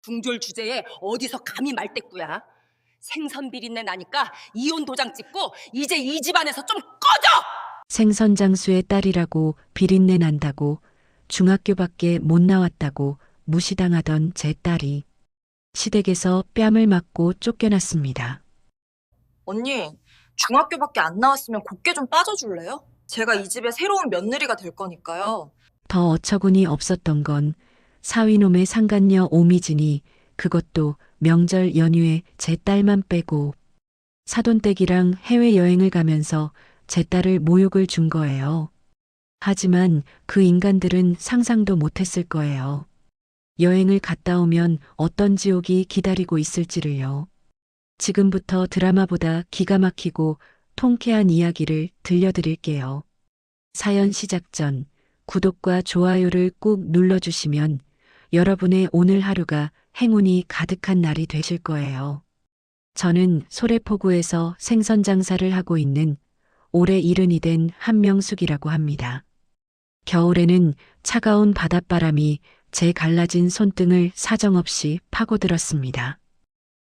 중졸 주제에 어디서 감히 말대꾸야. 생선 비린내 나니까 이혼 도장 찍고 이제 이 집안에서 좀 꺼져! 생선장수의 딸이라고 비린내 난다고 중학교밖에 못 나왔다고 무시당하던 제 딸이 시댁에서 뺨을 맞고 쫓겨났습니다. 언니, 중학교밖에 안 나왔으면 곱게 좀 빠져줄래요? 제가 이 집의 새로운 며느리가 될 거니까요. 더 어처구니 없었던 건 사위놈의 상간녀 오미진이 그것도 명절 연휴에 제 딸만 빼고 사돈댁이랑 해외여행을 가면서 제 딸을 모욕을 준 거예요. 하지만 그 인간들은 상상도 못했을 거예요. 여행을 갔다 오면 어떤 지옥이 기다리고 있을지를요. 지금부터 드라마보다 기가 막히고 통쾌한 이야기를 들려드릴게요. 사연 시작 전 구독과 좋아요를 꾹 눌러주시면 여러분의 오늘 하루가 행운이 가득한 날이 되실 거예요. 저는 소래포구에서 생선 장사를 하고 있는 올해 70이 된 한명숙이라고 합니다. 겨울에는 차가운 바닷바람이 제 갈라진 손등을 사정없이 파고들었습니다.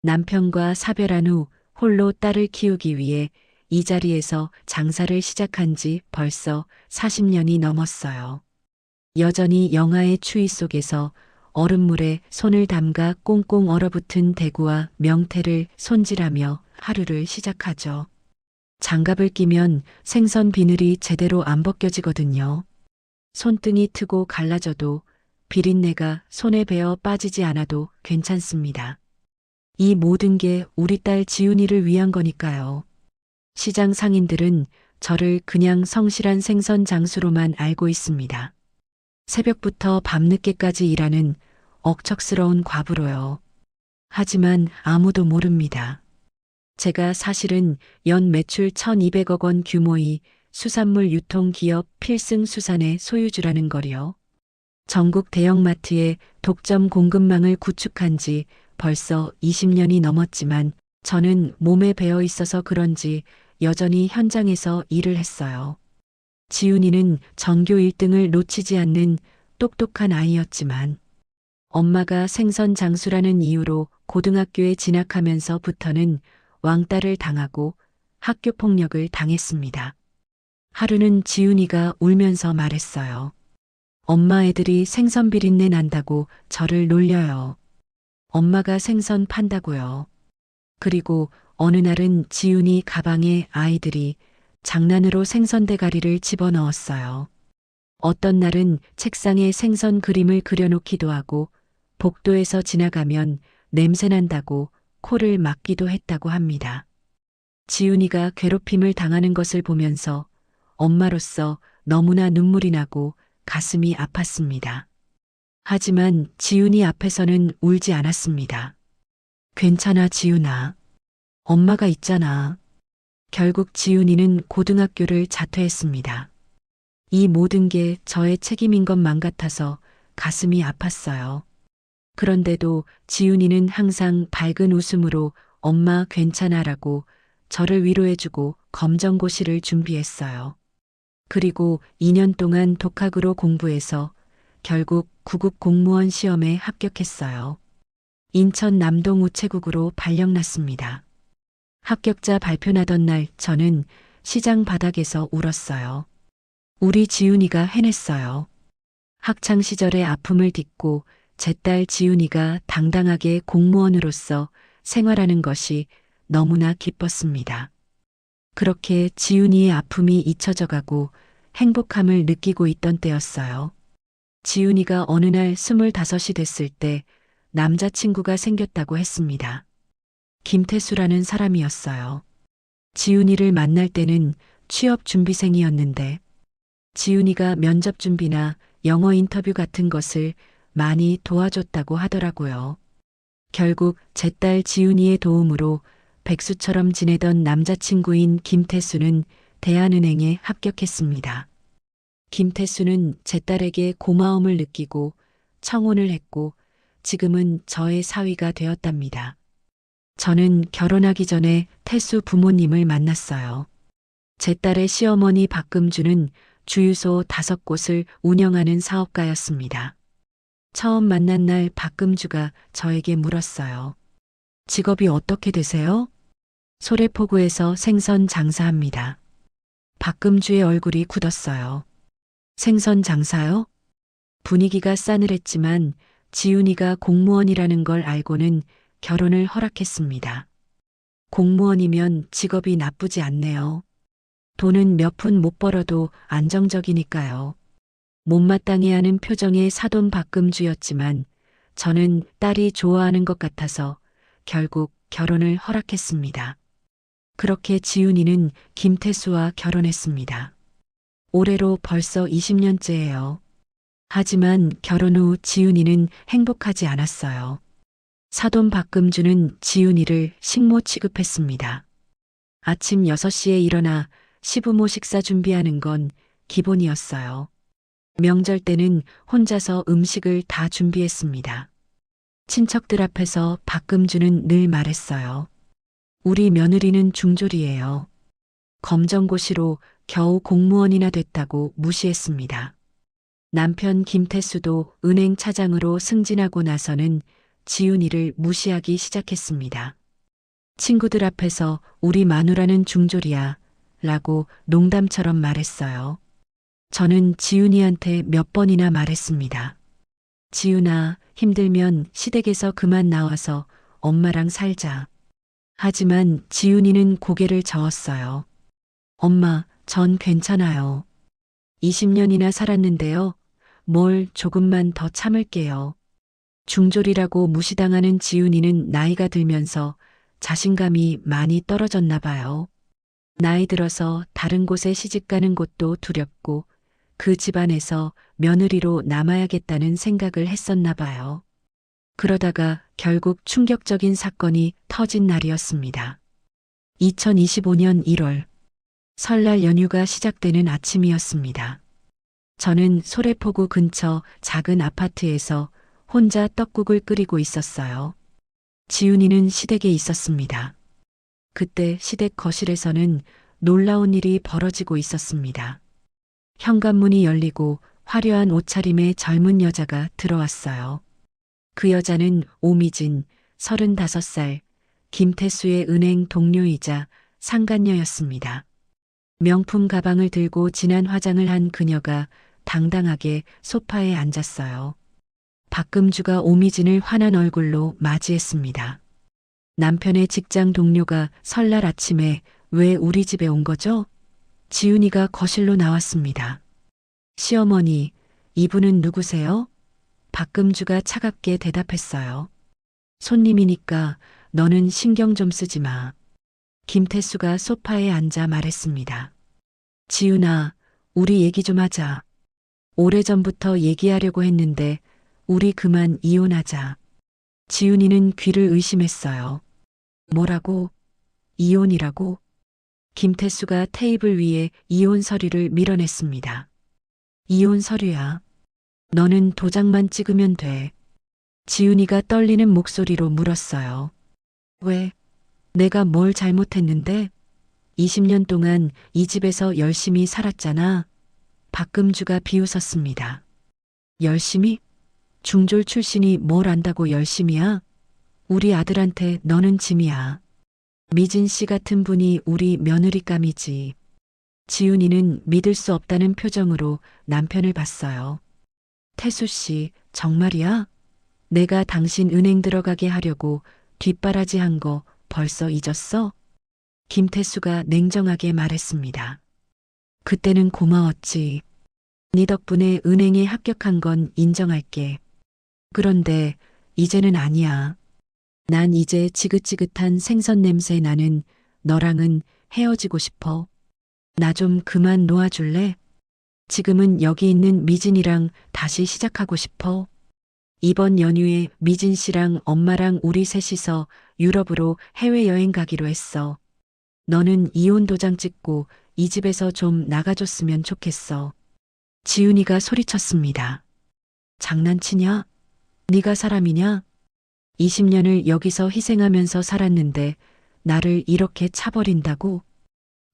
남편과 사별한 후 홀로 딸을 키우기 위해 이 자리에서 장사를 시작한 지 벌써 40년이 넘었어요. 여전히 영하의 추위 속에서 얼음물에 손을 담가 꽁꽁 얼어붙은 대구와 명태를 손질하며 하루를 시작하죠. 장갑을 끼면 생선 비늘이 제대로 안 벗겨지거든요. 손등이 트고 갈라져도 비린내가 손에 배어 빠지지 않아도 괜찮습니다. 이 모든 게 우리 딸 지훈이를 위한 거니까요. 시장 상인들은 저를 그냥 성실한 생선 장수로만 알고 있습니다. 새벽부터 밤늦게까지 일하는 억척스러운 과부로요. 하지만 아무도 모릅니다. 제가 사실은 연 매출 1200억 원 규모의 수산물 유통기업 필승수산의 소유주라는 거리요. 전국 대형마트에 독점 공급망을 구축한 지 벌써 20년이 넘었지만 저는 몸에 배어 있어서 그런지 여전히 현장에서 일을 했어요. 지훈이는 전교 1등을 놓치지 않는 똑똑한 아이였지만 엄마가 생선 장수라는 이유로 고등학교에 진학하면서부터는 왕따를 당하고 학교 폭력을 당했습니다. 하루는 지훈이가 울면서 말했어요. 엄마 애들이 생선 비린내 난다고 저를 놀려요. 엄마가 생선 판다고요. 그리고 어느 날은 지훈이 가방에 아이들이 장난으로 생선 대가리를 집어넣었어요. 어떤 날은 책상에 생선 그림을 그려놓기도 하고 복도에서 지나가면 냄새난다고 코를 막기도 했다고 합니다. 지훈이가 괴롭힘을 당하는 것을 보면서 엄마로서 너무나 눈물이 나고 가슴이 아팠습니다. 하지만 지훈이 앞에서는 울지 않았습니다. 괜찮아, 지훈아. 엄마가 있잖아. 결국 지훈이는 고등학교를 자퇴했습니다. 이 모든 게 저의 책임인 것만 같아서 가슴이 아팠어요. 그런데도 지훈이는 항상 밝은 웃음으로 엄마 괜찮아라고 저를 위로해주고 검정고시를 준비했어요. 그리고 2년 동안 독학으로 공부해서 결국 구급 공무원 시험에 합격했어요. 인천 남동 우체국으로 발령났습니다. 합격자 발표 나던 날 저는 시장 바닥에서 울었어요. 우리 지훈이가 해냈어요. 학창 시절의 아픔을 딛고 제 딸 지훈이가 당당하게 공무원으로서 생활하는 것이 너무나 기뻤습니다. 그렇게 지훈이의 아픔이 잊혀져 가고 행복함을 느끼고 있던 때였어요. 지훈이가 어느 날 25이 됐을 때 남자친구가 생겼다고 했습니다. 김태수라는 사람이었어요. 지훈이를 만날 때는 취업 준비생이었는데 지훈이가 면접 준비나 영어 인터뷰 같은 것을 많이 도와줬다고 하더라고요. 결국 제 딸 지훈이의 도움으로 백수처럼 지내던 남자친구인 김태수는 대한은행에 합격했습니다. 김태수는 제 딸에게 고마움을 느끼고 청혼을 했고 지금은 저의 사위가 되었답니다. 저는 결혼하기 전에 태수 부모님을 만났어요. 제 딸의 시어머니 박금주는 주유소 5곳을 운영하는 사업가였습니다. 처음 만난 날 박금주가 저에게 물었어요. 직업이 어떻게 되세요? 소래포구에서 생선 장사합니다. 박금주의 얼굴이 굳었어요. 생선 장사요? 분위기가 싸늘했지만 지훈이가 공무원이라는 걸 알고는 결혼을 허락했습니다. 공무원이면 직업이 나쁘지 않네요. 돈은 몇 푼 못 벌어도 안정적이니까요. 못마땅해하는 표정의 사돈 박금주였지만 저는 딸이 좋아하는 것 같아서 결국 결혼을 허락했습니다. 그렇게 지훈이는 김태수와 결혼했습니다. 올해로 벌써 20년째예요. 하지만 결혼 후 지훈이는 행복하지 않았어요. 사돈 박금주는 지훈이를 식모 취급했습니다. 아침 6시에 일어나 시부모 식사 준비하는 건 기본이었어요. 명절 때는 혼자서 음식을 다 준비했습니다. 친척들 앞에서 박금주는 늘 말했어요. 우리 며느리는 중졸이에요. 검정고시로 겨우 공무원이나 됐다고 무시했습니다. 남편 김태수도 은행 차장으로 승진하고 나서는 지훈이를 무시하기 시작했습니다. 친구들 앞에서 우리 마누라는 중졸이야 라고 농담처럼 말했어요. 저는 지훈이한테 몇 번이나 말했습니다. 지훈아, 힘들면 시댁에서 그만 나와서 엄마랑 살자. 하지만 지훈이는 고개를 저었어요. 엄마, 전 괜찮아요. 20년이나 살았는데요. 뭘 조금만 더 참을게요. 중졸이라고 무시당하는 지훈이는 나이가 들면서 자신감이 많이 떨어졌나 봐요. 나이 들어서 다른 곳에 시집가는 것도 두렵고 그 집안에서 며느리로 남아야겠다는 생각을 했었나 봐요. 그러다가 결국 충격적인 사건이 터진 날이었습니다. 2025년 1월, 설날 연휴가 시작되는 아침이었습니다. 저는 소래포구 근처 작은 아파트에서 혼자 떡국을 끓이고 있었어요. 지훈이는 시댁에 있었습니다. 그때 시댁 거실에서는 놀라운 일이 벌어지고 있었습니다. 현관문이 열리고 화려한 옷차림의 젊은 여자가 들어왔어요. 그 여자는 오미진, 35살, 김태수의 은행 동료이자 상간녀였습니다. 명품 가방을 들고 진한 화장을 한 그녀가 당당하게 소파에 앉았어요. 박금주가 오미진을 환한 얼굴로 맞이했습니다. 남편의 직장 동료가 설날 아침에 왜 우리 집에 온 거죠? 지훈이가 거실로 나왔습니다. 시어머니, 이분은 누구세요? 박금주가 차갑게 대답했어요. 손님이니까 너는 신경 좀 쓰지 마. 김태수가 소파에 앉아 말했습니다. 지훈아, 우리 얘기 좀 하자. 오래전부터 얘기하려고 했는데 우리 그만 이혼하자. 지훈이는 귀를 의심했어요. 뭐라고? 이혼이라고? 김태수가 테이블 위에 이혼 서류를 밀어냈습니다. 이혼 서류야. 너는 도장만 찍으면 돼. 지훈이가 떨리는 목소리로 물었어요. 왜? 내가 뭘 잘못했는데? 20년 동안 이 집에서 열심히 살았잖아. 박금주가 비웃었습니다. 열심히? 중졸 출신이 뭘 안다고 열심히야? 우리 아들한테 너는 짐이야. 미진 씨 같은 분이 우리 며느리감이지. 지훈이는 믿을 수 없다는 표정으로 남편을 봤어요. 태수 씨, 정말이야? 내가 당신 은행 들어가게 하려고 뒷바라지 한 거 벌써 잊었어? 김태수가 냉정하게 말했습니다. 그때는 고마웠지. 네 덕분에 은행에 합격한 건 인정할게. 그런데 이제는 아니야. 난 이제 지긋지긋한 생선 냄새 나는 너랑은 헤어지고 싶어. 나 좀 그만 놓아줄래? 지금은 여기 있는 미진이랑 다시 시작하고 싶어. 이번 연휴에 미진 씨랑 엄마랑 우리 셋이서 유럽으로 해외여행 가기로 했어. 너는 이혼 도장 찍고 이 집에서 좀 나가줬으면 좋겠어. 지훈이가 소리쳤습니다. 장난치냐? 네가 사람이냐? 20년을 여기서 희생하면서 살았는데 나를 이렇게 차버린다고?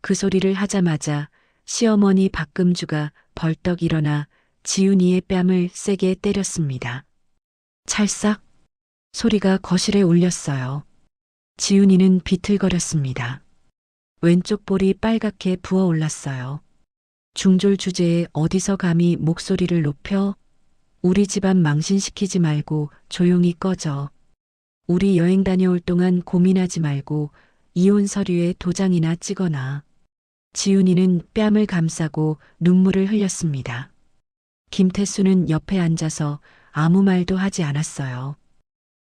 그 소리를 하자마자 시어머니 박금주가 벌떡 일어나 지훈이의 뺨을 세게 때렸습니다. 찰싹 소리가 거실에 울렸어요. 지훈이는 비틀거렸습니다. 왼쪽 볼이 빨갛게 부어올랐어요. 중졸 주제에 어디서 감히 목소리를 높여? 우리 집안 망신시키지 말고 조용히 꺼져. 우리 여행 다녀올 동안 고민하지 말고 이혼 서류에 도장이나 찍어놔. 지훈이는 뺨을 감싸고 눈물을 흘렸습니다. 김태수는 옆에 앉아서 아무 말도 하지 않았어요.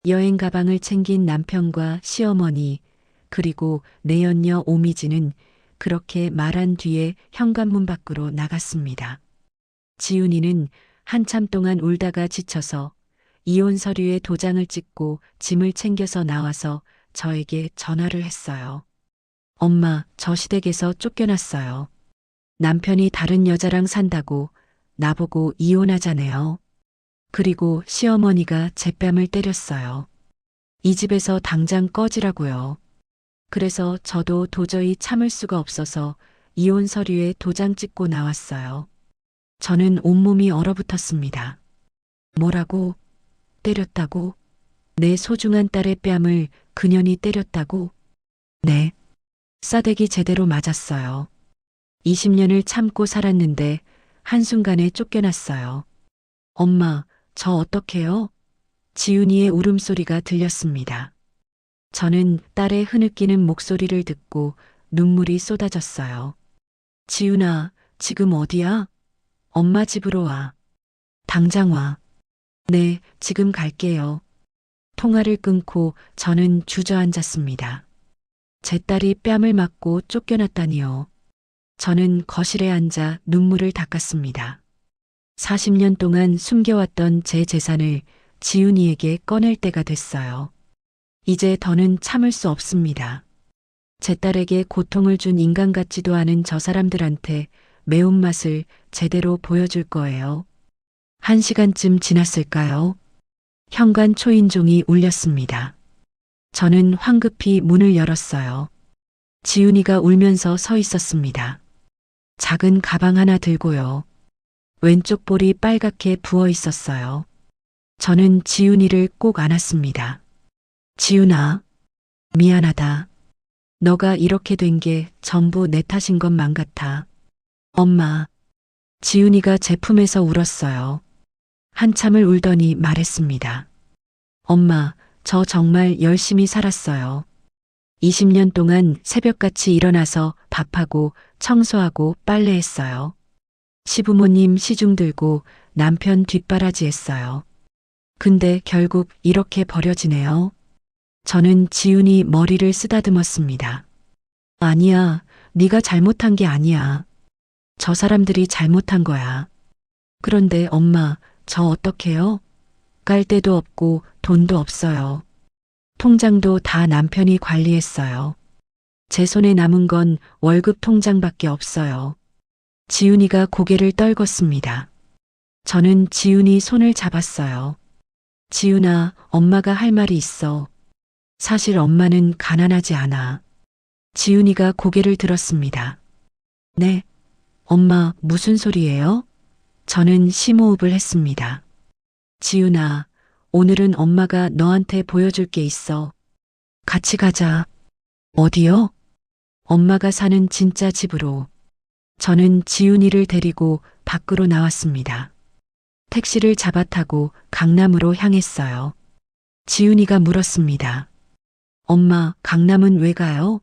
여행 가방을 챙긴 남편과 시어머니 그리고 내연녀 오미지는 그렇게 말한 뒤에 현관문 밖으로 나갔습니다. 지훈이는 한참 동안 울다가 지쳐서 이혼 서류에 도장을 찍고 짐을 챙겨서 나와서 저에게 전화를 했어요. 엄마, 저 시댁에서 쫓겨났어요. 남편이 다른 여자랑 산다고 나보고 이혼하자네요. 그리고 시어머니가 제 뺨을 때렸어요. 이 집에서 당장 꺼지라고요. 그래서 저도 도저히 참을 수가 없어서 이혼 서류에 도장 찍고 나왔어요. 저는 온몸이 얼어붙었습니다. 뭐라고? 때렸다고? 내 소중한 딸의 뺨을 그년이 때렸다고? 네. 싸대기 제대로 맞았어요. 20년을 참고 살았는데 한순간에 쫓겨났어요. 엄마, 저 어떡해요? 지훈이의 울음소리가 들렸습니다. 저는 딸의 흐느끼는 목소리를 듣고 눈물이 쏟아졌어요. 지훈아, 지금 어디야? 엄마 집으로 와. 당장 와. 네, 지금 갈게요. 통화를 끊고 저는 주저앉았습니다. 제 딸이 뺨을 맞고 쫓겨났다니요. 저는 거실에 앉아 눈물을 닦았습니다. 40년 동안 숨겨왔던 제 재산을 지훈이에게 꺼낼 때가 됐어요. 이제 더는 참을 수 없습니다. 제 딸에게 고통을 준 인간 같지도 않은 저 사람들한테 매운맛을 제대로 보여줄 거예요. 1시간쯤 지났을까요? 현관 초인종이 울렸습니다. 저는 황급히 문을 열었어요. 지훈이가 울면서 서 있었습니다. 작은 가방 하나 들고요. 왼쪽 볼이 빨갛게 부어 있었어요. 저는 지훈이를 꼭 안았습니다. 지훈아, 미안하다. 너가 이렇게 된 게 전부 내 탓인 것만 같아. 엄마, 지훈이가 제 품에서 울었어요. 한참을 울더니 말했습니다. 엄마, 저 정말 열심히 살았어요. 20년 동안 새벽같이 일어나서 밥하고 청소하고 빨래했어요. 시부모님 시중 들고 남편 뒷바라지 했어요. 근데 결국 이렇게 버려지네요. 저는 지훈이 머리를 쓰다듬었습니다. 아니야, 네가 잘못한 게 아니야. 저 사람들이 잘못한 거야. 그런데 엄마, 저 어떡해요? 깔 데도 없고 돈도 없어요. 통장도 다 남편이 관리했어요. 제 손에 남은 건 월급 통장밖에 없어요. 지훈이가 고개를 떨궜습니다. 저는 지훈이 손을 잡았어요. 지훈아, 엄마가 할 말이 있어. 사실 엄마는 가난하지 않아. 지훈이가 고개를 들었습니다. 네, 엄마 무슨 소리예요? 저는 심호흡을 했습니다. 지훈아, 오늘은 엄마가 너한테 보여줄 게 있어. 같이 가자. 어디요? 엄마가 사는 진짜 집으로. 저는 지훈이를 데리고 밖으로 나왔습니다. 택시를 잡아 타고 강남으로 향했어요. 지훈이가 물었습니다. 엄마, 강남은 왜 가요?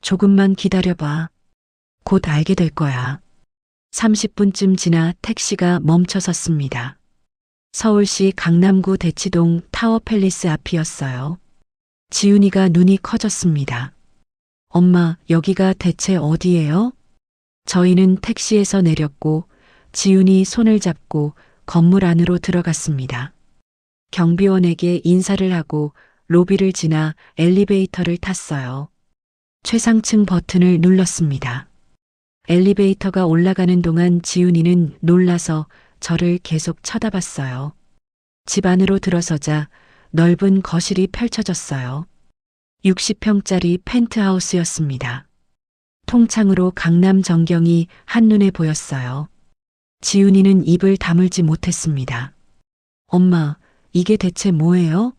조금만 기다려봐. 곧 알게 될 거야. 30분쯤 지나 택시가 멈춰섰습니다. 서울시 강남구 대치동 타워팰리스 앞이었어요. 지훈이가 눈이 커졌습니다. 엄마, 여기가 대체 어디예요? 저희는 택시에서 내렸고 지훈이 손을 잡고 건물 안으로 들어갔습니다. 경비원에게 인사를 하고 로비를 지나 엘리베이터를 탔어요. 최상층 버튼을 눌렀습니다. 엘리베이터가 올라가는 동안 지훈이는 놀라서 저를 계속 쳐다봤어요. 집 안으로 들어서자 넓은 거실이 펼쳐졌어요. 60평짜리 펜트하우스였습니다. 통창으로 강남 전경이 한눈에 보였어요. 지훈이는 입을 다물지 못했습니다. 엄마, 이게 대체 뭐예요?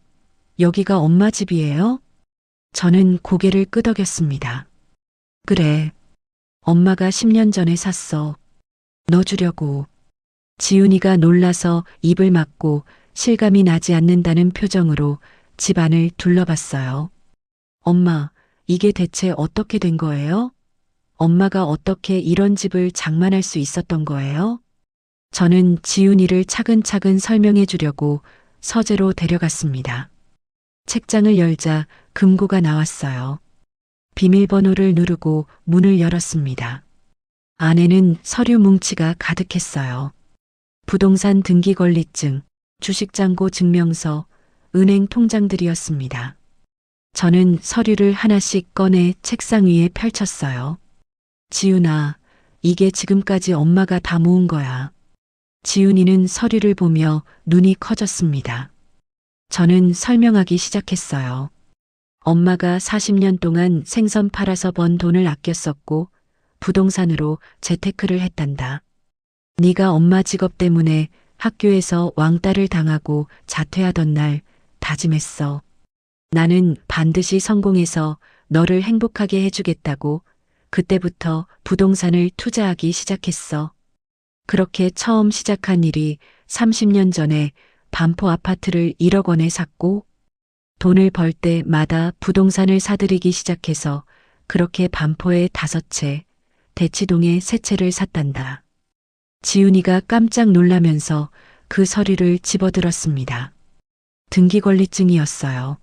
여기가 엄마 집이에요? 저는 고개를 끄덕였습니다. 그래. 엄마가 10년 전에 샀어. 너 주려고. 지훈이가 놀라서 입을 막고 실감이 나지 않는다는 표정으로 집 안을 둘러봤어요. 엄마, 이게 대체 어떻게 된 거예요? 엄마가 어떻게 이런 집을 장만할 수 있었던 거예요? 저는 지훈이를 차근차근 설명해 주려고 서재로 데려갔습니다. 책장을 열자 금고가 나왔어요. 비밀번호를 누르고 문을 열었습니다. 안에는 서류 뭉치가 가득했어요. 부동산 등기 권리증, 주식잔고 증명서, 은행 통장들이었습니다. 저는 서류를 하나씩 꺼내 책상 위에 펼쳤어요. 지훈아, 이게 지금까지 엄마가 다 모은 거야. 지훈이는 서류를 보며 눈이 커졌습니다. 저는 설명하기 시작했어요. 엄마가 40년 동안 생선 팔아서 번 돈을 아껴 썼고 부동산으로 재테크를 했단다. 네가 엄마 직업 때문에 학교에서 왕따를 당하고 자퇴하던 날 다짐했어. 나는 반드시 성공해서 너를 행복하게 해주겠다고 그때부터 부동산을 투자하기 시작했어. 그렇게 처음 시작한 일이 30년 전에 반포 아파트를 1억 원에 샀고 돈을 벌 때마다 부동산을 사들이기 시작해서 그렇게 반포에 5채, 대치동에 3채를 샀단다. 지훈이가 깜짝 놀라면서 그 서류를 집어들었습니다. 등기권리증이었어요.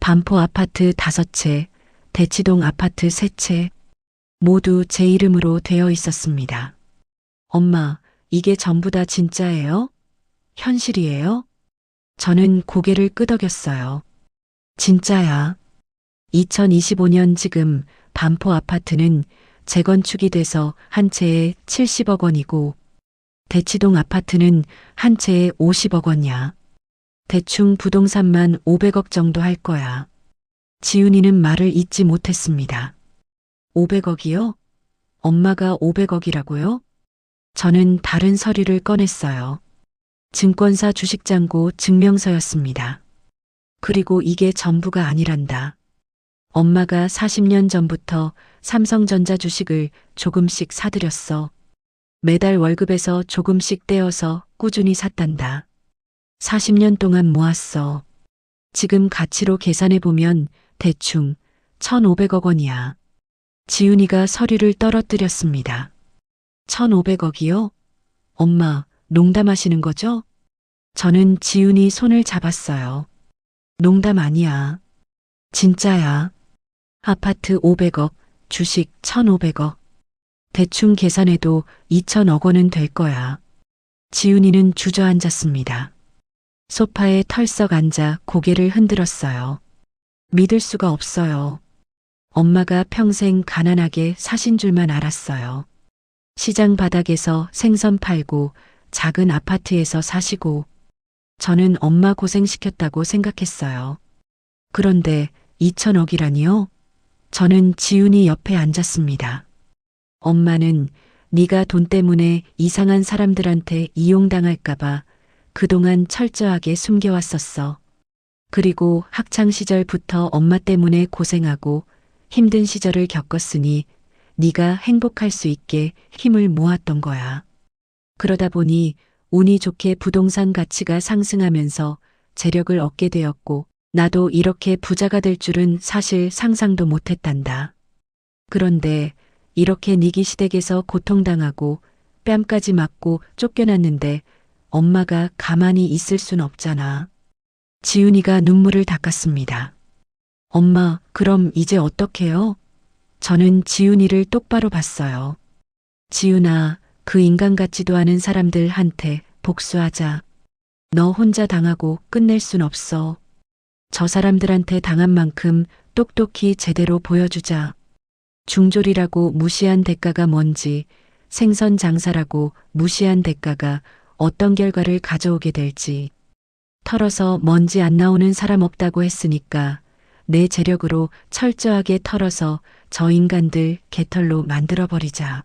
반포 아파트 5채, 대치동 아파트 3채, 모두 제 이름으로 되어 있었습니다. 엄마, 이게 전부 다 진짜예요? 현실이에요? 저는 고개를 끄덕였어요. 진짜야. 2025년 지금 반포 아파트는 재건축이 돼서 한 채에 70억 원이고 대치동 아파트는 한 채에 50억 원이야. 대충 부동산만 500억 정도 할 거야. 지훈이는 말을 잇지 못했습니다. 500억이요? 엄마가 500억이라고요? 저는 다른 서류를 꺼냈어요. 증권사 주식잔고 증명서였습니다. 그리고 이게 전부가 아니란다. 엄마가 40년 전부터 삼성전자 주식을 조금씩 사들였어. 매달 월급에서 조금씩 떼어서 꾸준히 샀단다. 40년 동안 모았어. 지금 가치로 계산해보면 대충 1,500억 원이야. 지훈이가 서류를 떨어뜨렸습니다. 1,500억이요? 엄마, 농담하시는 거죠? 저는 지훈이 손을 잡았어요. 농담 아니야. 진짜야. 아파트 500억, 주식 1,500억. 대충 계산해도 2,000억 원은 될 거야. 지훈이는 주저앉았습니다. 소파에 털썩 앉아 고개를 흔들었어요. 믿을 수가 없어요. 엄마가 평생 가난하게 사신 줄만 알았어요. 시장 바닥에서 생선 팔고 작은 아파트에서 사시고 저는 엄마 고생시켰다고 생각했어요. 그런데 2,000억이라니요? 저는 지훈이 옆에 앉았습니다. 엄마는 네가 돈 때문에 이상한 사람들한테 이용당할까봐 그동안 철저하게 숨겨왔었어. 그리고 학창시절부터 엄마 때문에 고생하고 힘든 시절을 겪었으니 네가 행복할 수 있게 힘을 모았던 거야. 그러다 보니 운이 좋게 부동산 가치가 상승하면서 재력을 얻게 되었고 나도 이렇게 부자가 될 줄은 사실 상상도 못했단다. 그런데 이렇게 니기 시댁에서 고통당하고 뺨까지 맞고 쫓겨났는데 엄마가 가만히 있을 순 없잖아. 지훈이가 눈물을 닦았습니다. 엄마, 그럼 이제 어떡해요? 저는 지훈이를 똑바로 봤어요. 지훈아, 그 인간 같지도 않은 사람들한테 복수하자. 너 혼자 당하고 끝낼 순 없어. 저 사람들한테 당한 만큼 똑똑히 제대로 보여주자. 중졸이라고 무시한 대가가 뭔지, 생선 장사라고 무시한 대가가 어떤 결과를 가져오게 될지. 털어서 먼지 안 나오는 사람 없다고 했으니까 내 재력으로 철저하게 털어서 저 인간들 개털로 만들어버리자.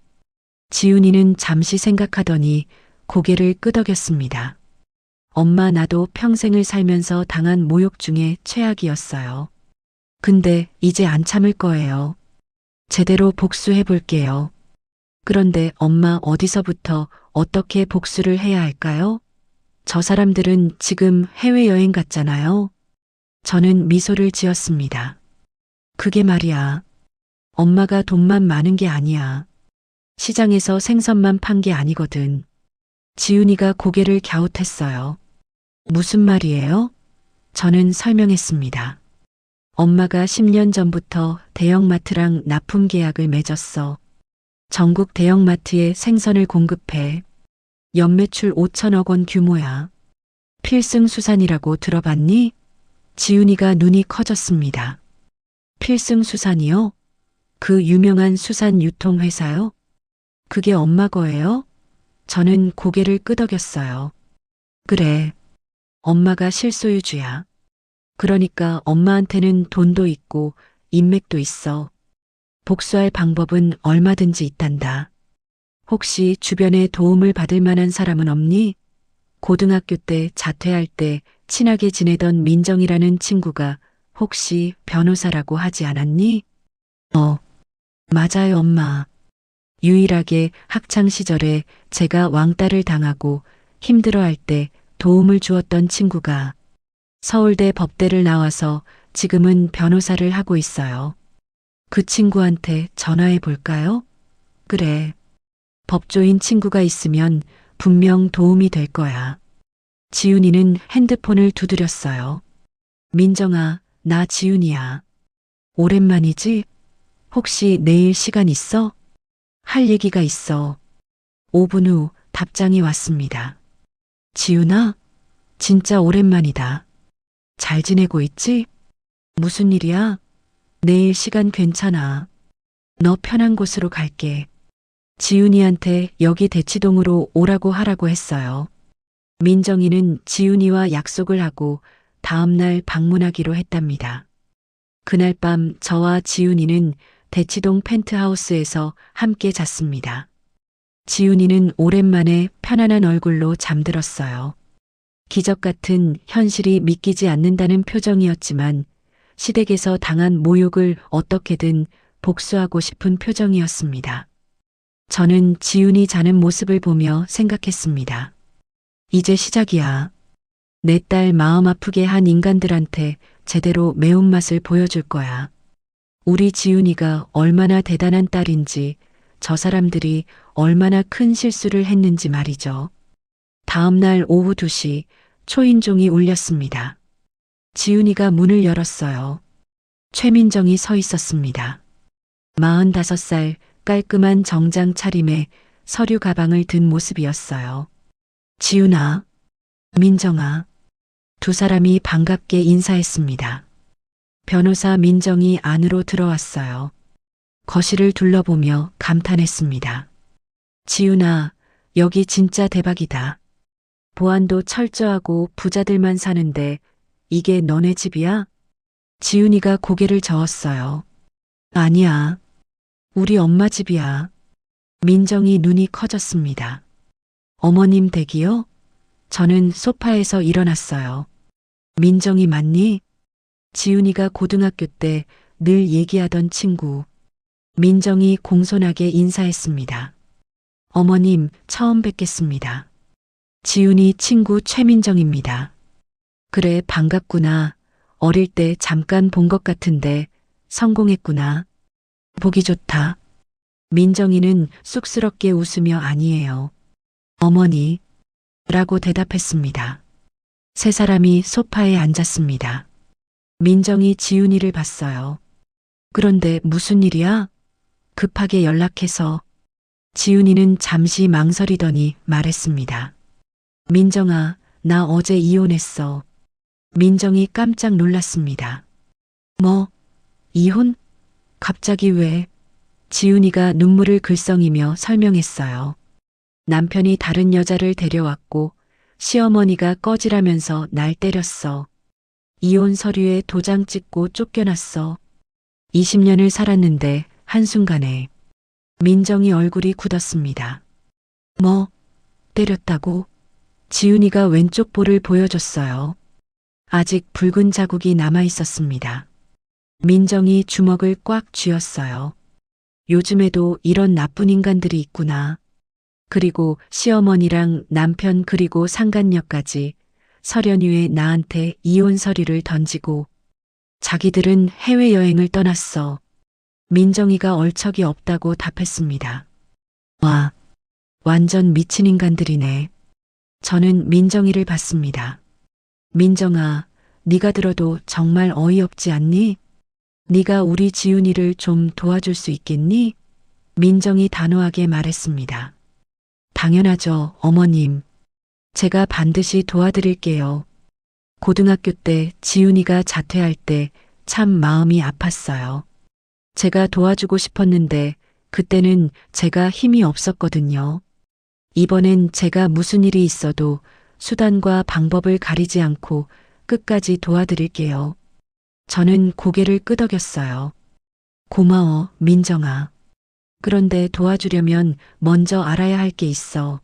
지훈이는 잠시 생각하더니 고개를 끄덕였습니다. 엄마 나도 평생을 살면서 당한 모욕 중에 최악이었어요. 근데 이제 안 참을 거예요. 제대로 복수해 볼게요. 그런데 엄마 어디서부터 어떻게 복수를 해야 할까요? 저 사람들은 지금 해외여행 갔잖아요. 저는 미소를 지었습니다. 그게 말이야. 엄마가 돈만 많은 게 아니야. 시장에서 생선만 판 게 아니거든. 지훈이가 고개를 갸웃했어요. 무슨 말이에요? 저는 설명했습니다. 엄마가 10년 전부터 대형마트랑 납품 계약을 맺었어. 전국 대형마트에 생선을 공급해. 연매출 5천억 원 규모야. 필승수산이라고 들어봤니? 지훈이가 눈이 커졌습니다. 필승수산이요? 그 유명한 수산 유통회사요? 그게 엄마 거예요? 저는 고개를 끄덕였어요. 그래. 엄마가 실소유주야. 그러니까 엄마한테는 돈도 있고 인맥도 있어. 복수할 방법은 얼마든지 있단다. 혹시 주변에 도움을 받을 만한 사람은 없니? 고등학교 때 자퇴할 때 친하게 지내던 민정이라는 친구가 혹시 변호사라고 하지 않았니? 맞아요, 엄마. 유일하게 학창 시절에 제가 왕따를 당하고 힘들어할 때 도움을 주었던 친구가 서울대 법대를 나와서 지금은 변호사를 하고 있어요. 그 친구한테 전화해 볼까요? 그래. 법조인 친구가 있으면 분명 도움이 될 거야. 지훈이는 핸드폰을 두드렸어요. 민정아, 나 지훈이야. 오랜만이지? 혹시 내일 시간 있어? 할 얘기가 있어. 5분 후 답장이 왔습니다. 지훈아, 진짜 오랜만이다. 잘 지내고 있지? 무슨 일이야? 내일 시간 괜찮아. 너 편한 곳으로 갈게. 지훈이한테 여기 대치동으로 오라고 하라고 했어요. 민정이는 지훈이와 약속을 하고 다음날 방문하기로 했답니다. 그날 밤 저와 지훈이는 대치동 펜트하우스에서 함께 잤습니다. 지훈이는 오랜만에 편안한 얼굴로 잠들었어요. 기적 같은 현실이 믿기지 않는다는 표정이었지만 시댁에서 당한 모욕을 어떻게든 복수하고 싶은 표정이었습니다. 저는 지훈이 자는 모습을 보며 생각했습니다. 이제 시작이야. 내 딸 마음 아프게 한 인간들한테 제대로 매운맛을 보여줄 거야. 우리 지훈이가 얼마나 대단한 딸인지, 저 사람들이 얼마나 큰 실수를 했는지 말이죠. 다음 날 오후 2시 초인종이 울렸습니다. 지훈이가 문을 열었어요. 최민정이 서 있었습니다. 45살 깔끔한 정장 차림에 서류 가방을 든 모습이었어요. 지훈아, 민정아. 두 사람이 반갑게 인사했습니다. 변호사 민정이 안으로 들어왔어요. 거실을 둘러보며 감탄했습니다. 지훈아, 여기 진짜 대박이다. 보안도 철저하고 부자들만 사는데 이게 너네 집이야? 지훈이가 고개를 저었어요. 아니야. 우리 엄마 집이야. 민정이 눈이 커졌습니다. 어머님 댁이요? 저는 소파에서 일어났어요. 민정이 맞니? 지훈이가 고등학교 때 늘 얘기하던 친구. 민정이 공손하게 인사했습니다. 어머님, 처음 뵙겠습니다. 지훈이 친구 최민정입니다. 그래, 반갑구나. 어릴 때 잠깐 본 것 같은데 성공했구나. 보기 좋다. 민정이는 쑥스럽게 웃으며 아니에요. 어머니, 라고 대답했습니다. 세 사람이 소파에 앉았습니다. 민정이 지훈이를 봤어요. 그런데 무슨 일이야? 급하게 연락해서. 지훈이는 잠시 망설이더니 말했습니다. 민정아, 나 어제 이혼했어. 민정이 깜짝 놀랐습니다. 뭐? 이혼? 갑자기 왜? 지훈이가 눈물을 글썽이며 설명했어요. 남편이 다른 여자를 데려왔고 시어머니가 꺼지라면서 날 때렸어. 이혼 서류에 도장 찍고 쫓겨났어. 20년을 살았는데 한순간에. 민정이 얼굴이 굳었습니다. 뭐? 때렸다고? 지훈이가 왼쪽 볼을 보여줬어요. 아직 붉은 자국이 남아 있었습니다. 민정이 주먹을 꽉 쥐었어요. 요즘에도 이런 나쁜 인간들이 있구나. 그리고 시어머니랑 남편 그리고 상간녀까지 설연유에 나한테 이혼 서류를 던지고 자기들은 해외여행을 떠났어. 민정이가 얼척이 없다고 답했습니다. 와, 완전 미친 인간들이네. 저는 민정이를 봤습니다. 민정아, 네가 들어도 정말 어이없지 않니? 네가 우리 지훈이를 좀 도와줄 수 있겠니? 민정이 단호하게 말했습니다. 당연하죠, 어머님. 제가 반드시 도와드릴게요. 고등학교 때 지훈이가 자퇴할 때 참 마음이 아팠어요. 제가 도와주고 싶었는데 그때는 제가 힘이 없었거든요. 이번엔 제가 무슨 일이 있어도 수단과 방법을 가리지 않고 끝까지 도와드릴게요. 저는 고개를 끄덕였어요. 고마워, 민정아. 그런데 도와주려면 먼저 알아야 할 게 있어.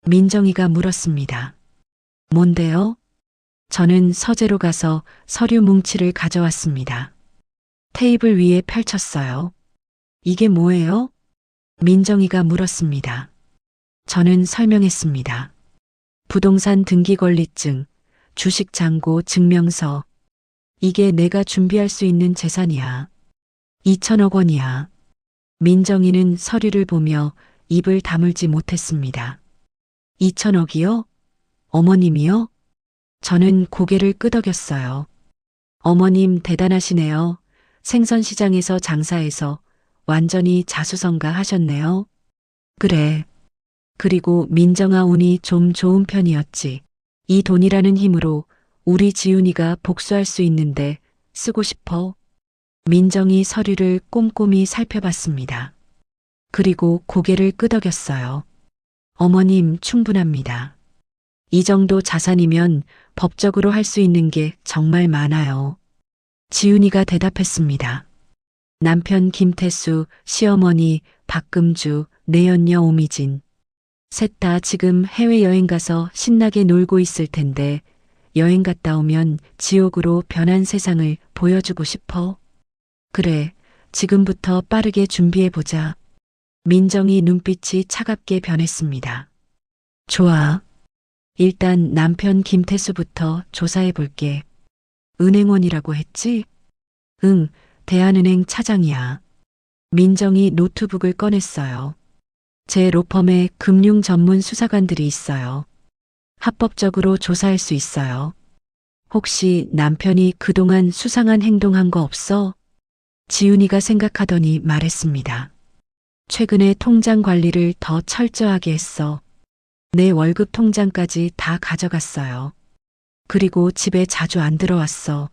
민정이가 물었습니다. 뭔데요? 저는 서재로 가서 서류 뭉치를 가져왔습니다. 테이블 위에 펼쳤어요. 이게 뭐예요? 민정이가 물었습니다. 저는 설명했습니다. 부동산 등기권리증, 주식잔고 증명서. 이게 내가 준비할 수 있는 재산이야. 2천억 원이야. 민정이는 서류를 보며 입을 다물지 못했습니다. 2천억이요? 어머님이요? 저는 고개를 끄덕였어요. 어머님 대단하시네요. 생선시장에서 장사해서 완전히 자수성가하셨네요. 그래. 그리고 민정아 운이 좀 좋은 편이었지. 이 돈이라는 힘으로 우리 지훈이가 복수할 수 있는데 쓰고 싶어. 민정이 서류를 꼼꼼히 살펴봤습니다. 그리고 고개를 끄덕였어요. 어머님 충분합니다. 이 정도 자산이면 법적으로 할 수 있는 게 정말 많아요. 지훈이가 대답했습니다. 남편 김태수, 시어머니 박금주, 내연녀 오미진. 셋 다 지금 해외여행 가서 신나게 놀고 있을 텐데 여행 갔다 오면 지옥으로 변한 세상을 보여주고 싶어. 그래, 지금부터 빠르게 준비해보자. 민정이 눈빛이 차갑게 변했습니다. 좋아. 일단 남편 김태수부터 조사해볼게. 은행원이라고 했지? 응, 대한은행 차장이야. 민정이 노트북을 꺼냈어요. 제 로펌에 금융 전문 수사관들이 있어요. 합법적으로 조사할 수 있어요. 혹시 남편이 그동안 수상한 행동한 거 없어? 지훈이가 생각하더니 말했습니다. 최근에 통장 관리를 더 철저하게 했어. 내 월급 통장까지 다 가져갔어요. 그리고 집에 자주 안 들어왔어.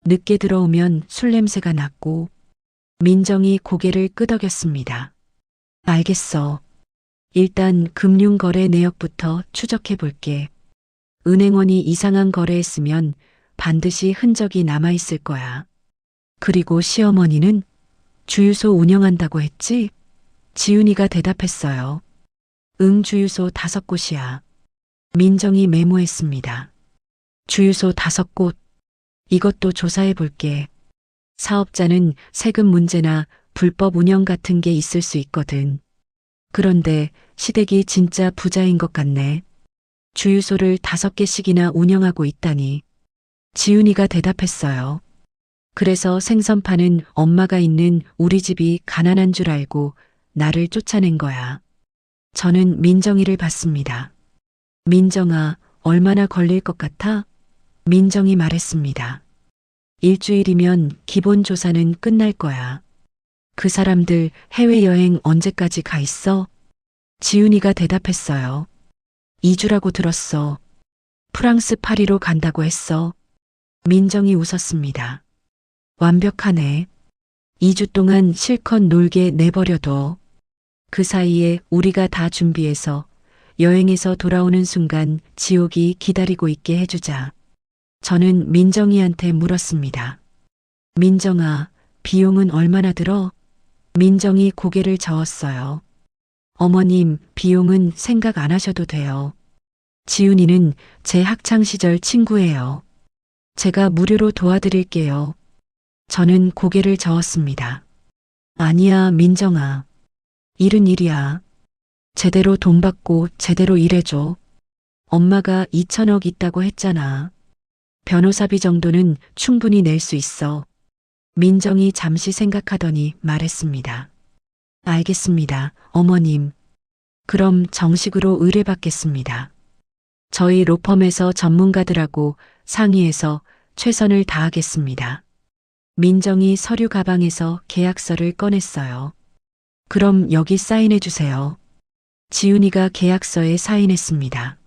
늦게 들어오면 술 냄새가 났고. 민정이 고개를 끄덕였습니다. 알겠어. 일단 금융거래 내역부터 추적해 볼게. 은행원이 이상한 거래했으면 반드시 흔적이 남아있을 거야. 그리고 시어머니는 주유소 운영한다고 했지? 지훈이가 대답했어요. 응, 주유소 5곳이야. 민정이 메모했습니다. 주유소 5곳. 이것도 조사해 볼게. 사업자는 세금 문제나 불법 운영 같은 게 있을 수 있거든. 그런데 시댁이 진짜 부자인 것 같네. 주유소를 5개씩이나 운영하고 있다니. 지훈이가 대답했어요. 그래서 생선 파는 엄마가 있는 우리 집이 가난한 줄 알고 나를 쫓아낸 거야. 저는 민정이를 봤습니다. 민정아, 얼마나 걸릴 것 같아? 민정이 말했습니다. 일주일이면 기본 조사는 끝날 거야. 그 사람들 해외여행 언제까지 가 있어? 지훈이가 대답했어요. 2주라고 들었어. 프랑스 파리로 간다고 했어. 민정이 웃었습니다. 완벽하네. 2주 동안 실컷 놀게 내버려둬. 그 사이에 우리가 다 준비해서 여행에서 돌아오는 순간 지옥이 기다리고 있게 해주자. 저는 민정이한테 물었습니다. 민정아, 비용은 얼마나 들어? 민정이 고개를 저었어요. 어머님, 비용은 생각 안 하셔도 돼요. 지훈이는 제 학창시절 친구예요. 제가 무료로 도와드릴게요. 저는 고개를 저었습니다. 아니야, 민정아. 일은 일이야. 제대로 돈 받고 제대로 일해줘. 엄마가 2천억 있다고 했잖아. 변호사비 정도는 충분히 낼 수 있어. 민정이 잠시 생각하더니 말했습니다. 알겠습니다, 어머님. 그럼 정식으로 의뢰받겠습니다. 저희 로펌에서 전문가들하고 상의해서 최선을 다하겠습니다. 민정이 서류 가방에서 계약서를 꺼냈어요. 그럼 여기 사인해 주세요. 지훈이가 계약서에 사인했습니다.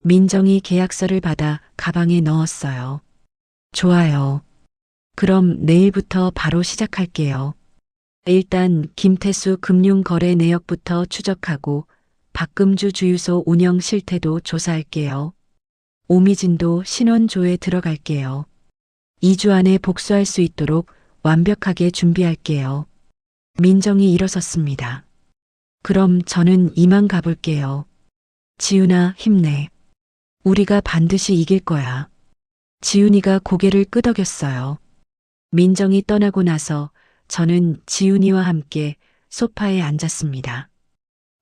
민정이 계약서를 받아 가방에 넣었어요. 좋아요. 그럼 내일부터 바로 시작할게요. 일단 김태수 금융거래 내역부터 추적하고 박금주 주유소 운영 실태도 조사할게요. 오미진도 신원조에 들어갈게요. 2주 안에 복수할 수 있도록 완벽하게 준비할게요. 민정이 일어섰습니다. 그럼 저는 이만 가볼게요. 지훈아, 힘내. 우리가 반드시 이길 거야. 지훈이가 고개를 끄덕였어요. 민정이 떠나고 나서 저는 지훈이와 함께 소파에 앉았습니다.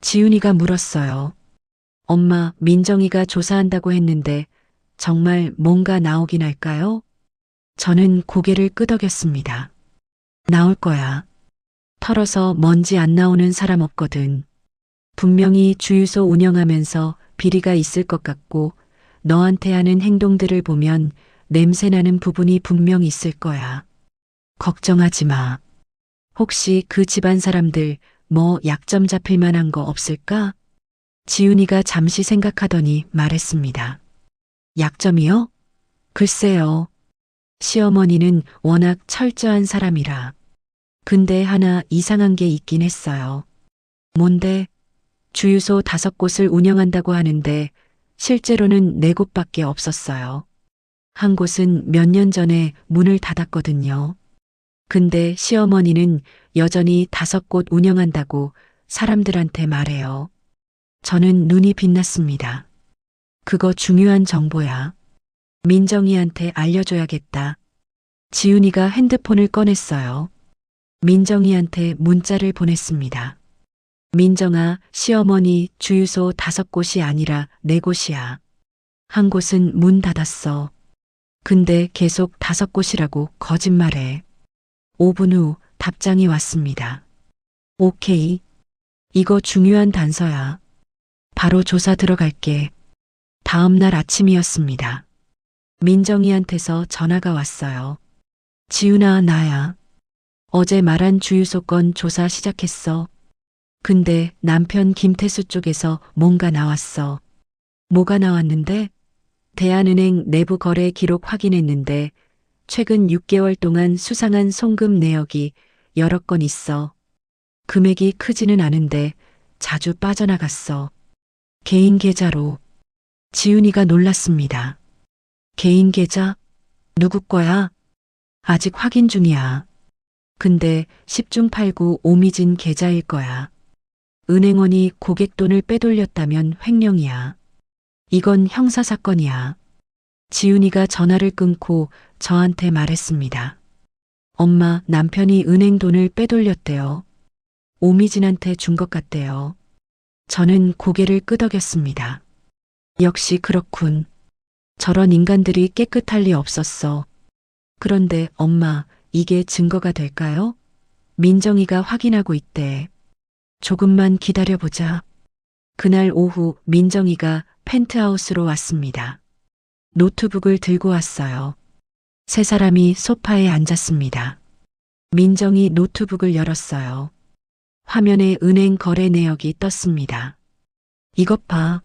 지훈이가 물었어요. 엄마, 민정이가 조사한다고 했는데 정말 뭔가 나오긴 할까요? 저는 고개를 끄덕였습니다. 나올 거야. 털어서 먼지 안 나오는 사람 없거든. 분명히 주유소 운영하면서 비리가 있을 것 같고 너한테 하는 행동들을 보면 냄새나는 부분이 분명 있을 거야. 걱정하지 마. 혹시 그 집안 사람들 뭐 약점 잡힐 만한 거 없을까? 지훈이가 잠시 생각하더니 말했습니다. 약점이요? 글쎄요. 시어머니는 워낙 철저한 사람이라. 근데 하나 이상한 게 있긴 했어요. 뭔데? 주유소 5곳을 운영한다고 하는데 실제로는 4곳밖에 없었어요. 한 곳은 몇 년 전에 문을 닫았거든요. 근데 시어머니는 여전히 5곳 운영한다고 사람들한테 말해요. 저는 눈이 빛났습니다. 그거 중요한 정보야. 민정이한테 알려줘야겠다. 지훈이가 핸드폰을 꺼냈어요. 민정이한테 문자를 보냈습니다. 민정아, 시어머니 주유소 5곳이 아니라 4곳이야. 한 곳은 문 닫았어. 근데 계속 5곳이라고 거짓말해. 5분 후 답장이 왔습니다. 오케이. 이거 중요한 단서야. 바로 조사 들어갈게. 다음 날 아침이었습니다. 민정이한테서 전화가 왔어요. 지훈아, 나야. 어제 말한 주유소 건 조사 시작했어. 근데 남편 김태수 쪽에서 뭔가 나왔어. 뭐가 나왔는데? 대한은행 내부 거래 기록 확인했는데 최근 6개월 동안 수상한 송금 내역이 여러 건 있어. 금액이 크지는 않은데 자주 빠져나갔어. 개인 계좌로. 지훈이가 놀랐습니다. 개인 계좌? 누구 거야? 아직 확인 중이야. 근데 10중 8구 오미진 계좌일 거야. 은행원이 고객 돈을 빼돌렸다면 횡령이야. 이건 형사사건이야. 지훈이가 전화를 끊고 저한테 말했습니다. 엄마, 남편이 은행 돈을 빼돌렸대요. 오미진한테 준 것 같대요. 저는 고개를 끄덕였습니다. 역시 그렇군. 저런 인간들이 깨끗할 리 없었어. 그런데 엄마, 이게 증거가 될까요? 민정이가 확인하고 있대. 조금만 기다려보자. 그날 오후 민정이가 펜트하우스로 왔습니다. 노트북을 들고 왔어요. 세 사람이 소파에 앉았습니다. 민정이 노트북을 열었어요. 화면에 은행 거래 내역이 떴습니다. 이것 봐.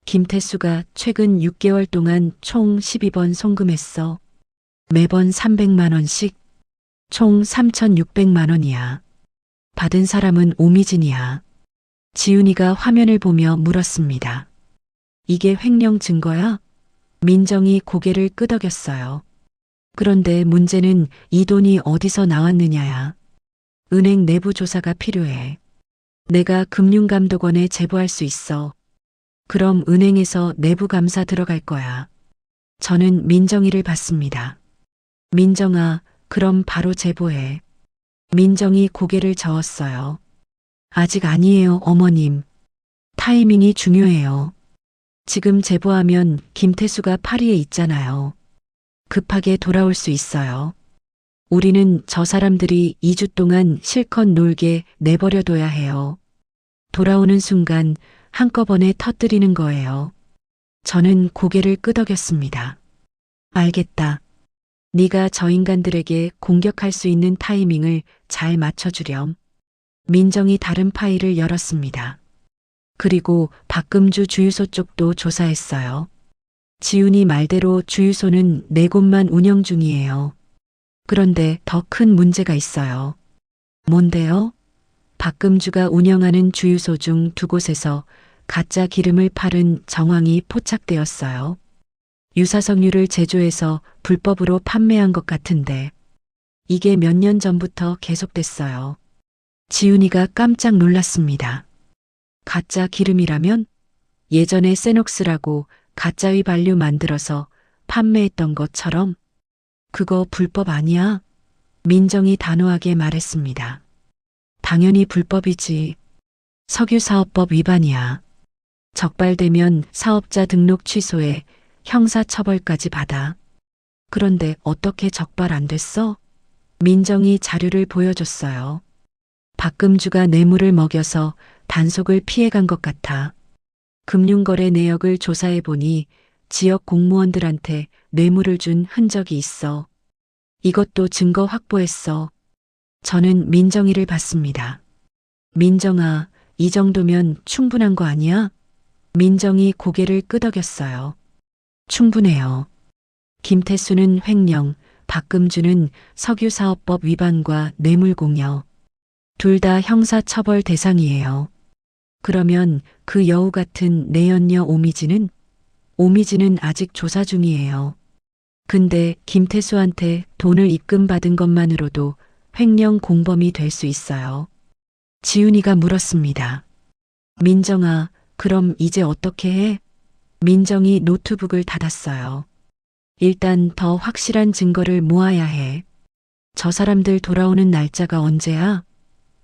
김태수가 최근 6개월 동안 총 12번 송금했어. 매번 300만 원씩. 총 3,600만 원이야. 받은 사람은 오미진이야. 지훈이가 화면을 보며 물었습니다. 이게 횡령 증거야? 민정이 고개를 끄덕였어요. 그런데 문제는 이 돈이 어디서 나왔느냐야. 은행 내부 조사가 필요해. 내가 금융감독원에 제보할 수 있어. 그럼 은행에서 내부 감사 들어갈 거야. 저는 민정이를 봤습니다. 민정아, 그럼 바로 제보해. 민정이 고개를 저었어요. 아직 아니에요, 어머님. 타이밍이 중요해요. 지금 제보하면 김태수가 파리에 있잖아요. 급하게 돌아올 수 있어요. 우리는 저 사람들이 2주 동안 실컷 놀게 내버려둬야 해요. 돌아오는 순간 한꺼번에 터뜨리는 거예요. 저는 고개를 끄덕였습니다. 알겠다. 네가 저 인간들에게 공격할 수 있는 타이밍을 잘 맞춰주렴. 민정이 다른 파일을 열었습니다. 그리고 박금주 주유소 쪽도 조사했어요. 지훈이 말대로 주유소는 4곳만 운영 중이에요. 그런데 더 큰 문제가 있어요. 뭔데요? 박금주가 운영하는 주유소 중 2곳에서 가짜 기름을 팔은 정황이 포착되었어요. 유사석유를 제조해서 불법으로 판매한 것 같은데 이게 몇 년 전부터 계속됐어요. 지훈이가 깜짝 놀랐습니다. 가짜 기름이라면 예전에 세녹스라고 가짜 휘발유 만들어서 판매했던 것처럼 그거 불법 아니야? 민정이 단호하게 말했습니다. 당연히 불법이지. 석유사업법 위반이야. 적발되면 사업자 등록 취소에 형사처벌까지 받아. 그런데 어떻게 적발 안 됐어? 민정이 자료를 보여줬어요. 박금주가 뇌물을 먹여서 단속을 피해간 것 같아. 금융거래 내역을 조사해보니 지역 공무원들한테 뇌물을 준 흔적이 있어. 이것도 증거 확보했어. 저는 민정이를 봤습니다. 민정아, 이 정도면 충분한 거 아니야? 민정이 고개를 끄덕였어요. 충분해요. 김태수는 횡령, 박금주는 석유사업법 위반과 뇌물공여. 둘 다 형사처벌 대상이에요. 그러면 그 여우 같은 내연녀 오미지는? 오미지는 아직 조사 중이에요. 근데 김태수한테 돈을 입금받은 것만으로도 횡령 공범이 될 수 있어요. 지훈이가 물었습니다. 민정아, 그럼 이제 어떻게 해? 민정이 노트북을 닫았어요. 일단 더 확실한 증거를 모아야 해. 저 사람들 돌아오는 날짜가 언제야?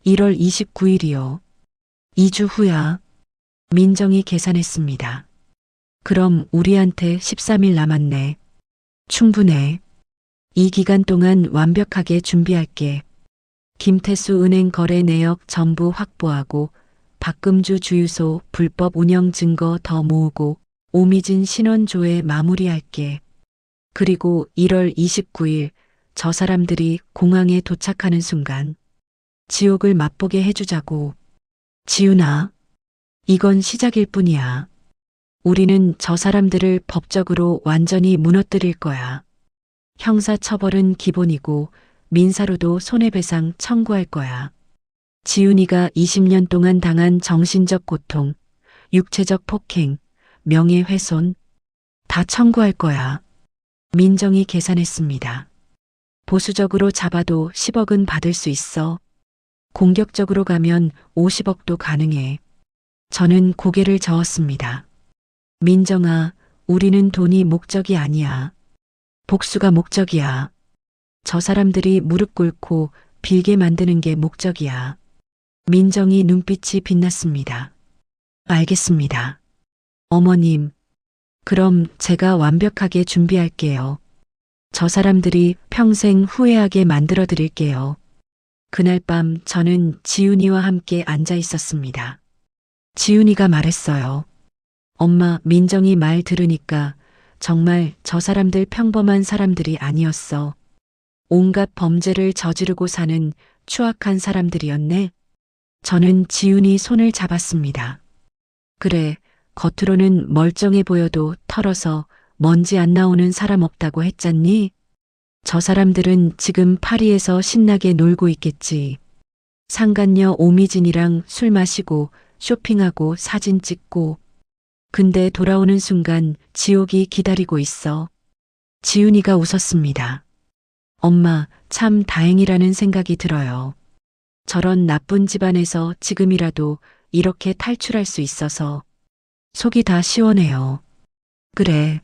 1월 29일이요. 2주 후야. 민정이 계산했습니다. 그럼 우리한테 13일 남았네. 충분해. 이 기간 동안 완벽하게 준비할게. 김태수 은행 거래 내역 전부 확보하고 박금주 주유소 불법 운영 증거 더 모으고 오미진 신원 조회 마무리할게. 그리고 1월 29일 저 사람들이 공항에 도착하는 순간 지옥을 맛보게 해주자고. 지훈아, 이건 시작일 뿐이야. 우리는 저 사람들을 법적으로 완전히 무너뜨릴 거야. 형사처벌은 기본이고 민사로도 손해배상 청구할 거야. 지훈이가 20년 동안 당한 정신적 고통, 육체적 폭행, 명예훼손 다 청구할 거야. 민정이 계산했습니다. 보수적으로 잡아도 10억은 받을 수 있어. 공격적으로 가면 50억도 가능해. 저는 고개를 저었습니다. 민정아, 우리는 돈이 목적이 아니야. 복수가 목적이야. 저 사람들이 무릎 꿇고 빌게 만드는 게 목적이야. 민정이 눈빛이 빛났습니다. 알겠습니다. 어머님, 그럼 제가 완벽하게 준비할게요. 저 사람들이 평생 후회하게 만들어 드릴게요. 그날 밤 저는 지훈이와 함께 앉아 있었습니다. 지훈이가 말했어요. 엄마, 민정이 말 들으니까 정말 저 사람들 평범한 사람들이 아니었어. 온갖 범죄를 저지르고 사는 추악한 사람들이었네. 저는 지훈이 손을 잡았습니다. 그래, 겉으로는 멀쩡해 보여도 털어서 먼지 안 나오는 사람 없다고 했잖니? 저 사람들은 지금 파리에서 신나게 놀고 있겠지. 상간녀 오미진이랑 술 마시고 쇼핑하고 사진 찍고. 근데 돌아오는 순간 지옥이 기다리고 있어. 지훈이가 웃었습니다. 엄마, 참 다행이라는 생각이 들어요. 저런 나쁜 집안에서 지금이라도 이렇게 탈출할 수 있어서. 속이 다 시원해요. 그래.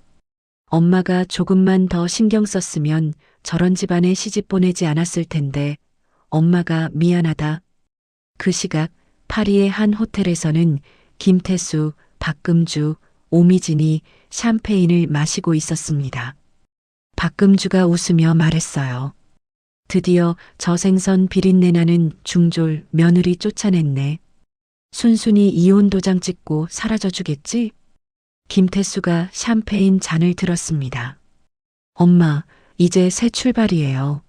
엄마가 조금만 더 신경 썼으면 저런 집안에 시집 보내지 않았을 텐데 엄마가 미안하다. 그 시각 파리의 한 호텔에서는 김태수, 박금주, 오미진이 샴페인을 마시고 있었습니다. 박금주가 웃으며 말했어요. 드디어 저 생선 비린내 나는 중졸 며느리 쫓아냈네. 순순히 이혼 도장 찍고 사라져 주겠지? 김태수가 샴페인 잔을 들었습니다. 엄마, 이제 새 출발이에요.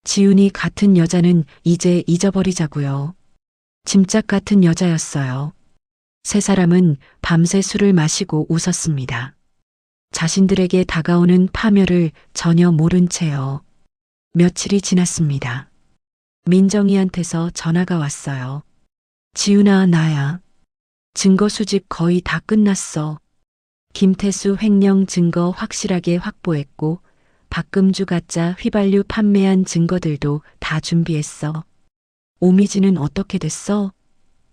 지훈이 같은 여자는 이제 잊어버리자고요. 짐짝 같은 여자였어요. 세 사람은 밤새 술을 마시고 웃었습니다. 자신들에게 다가오는 파멸을 전혀 모른 채요. 며칠이 지났습니다. 민정이한테서 전화가 왔어요. 지훈아, 나야. 증거 수집 거의 다 끝났어. 김태수 횡령 증거 확실하게 확보했고 박금주 가짜 휘발유 판매한 증거들도 다 준비했어. 오미진은 어떻게 됐어?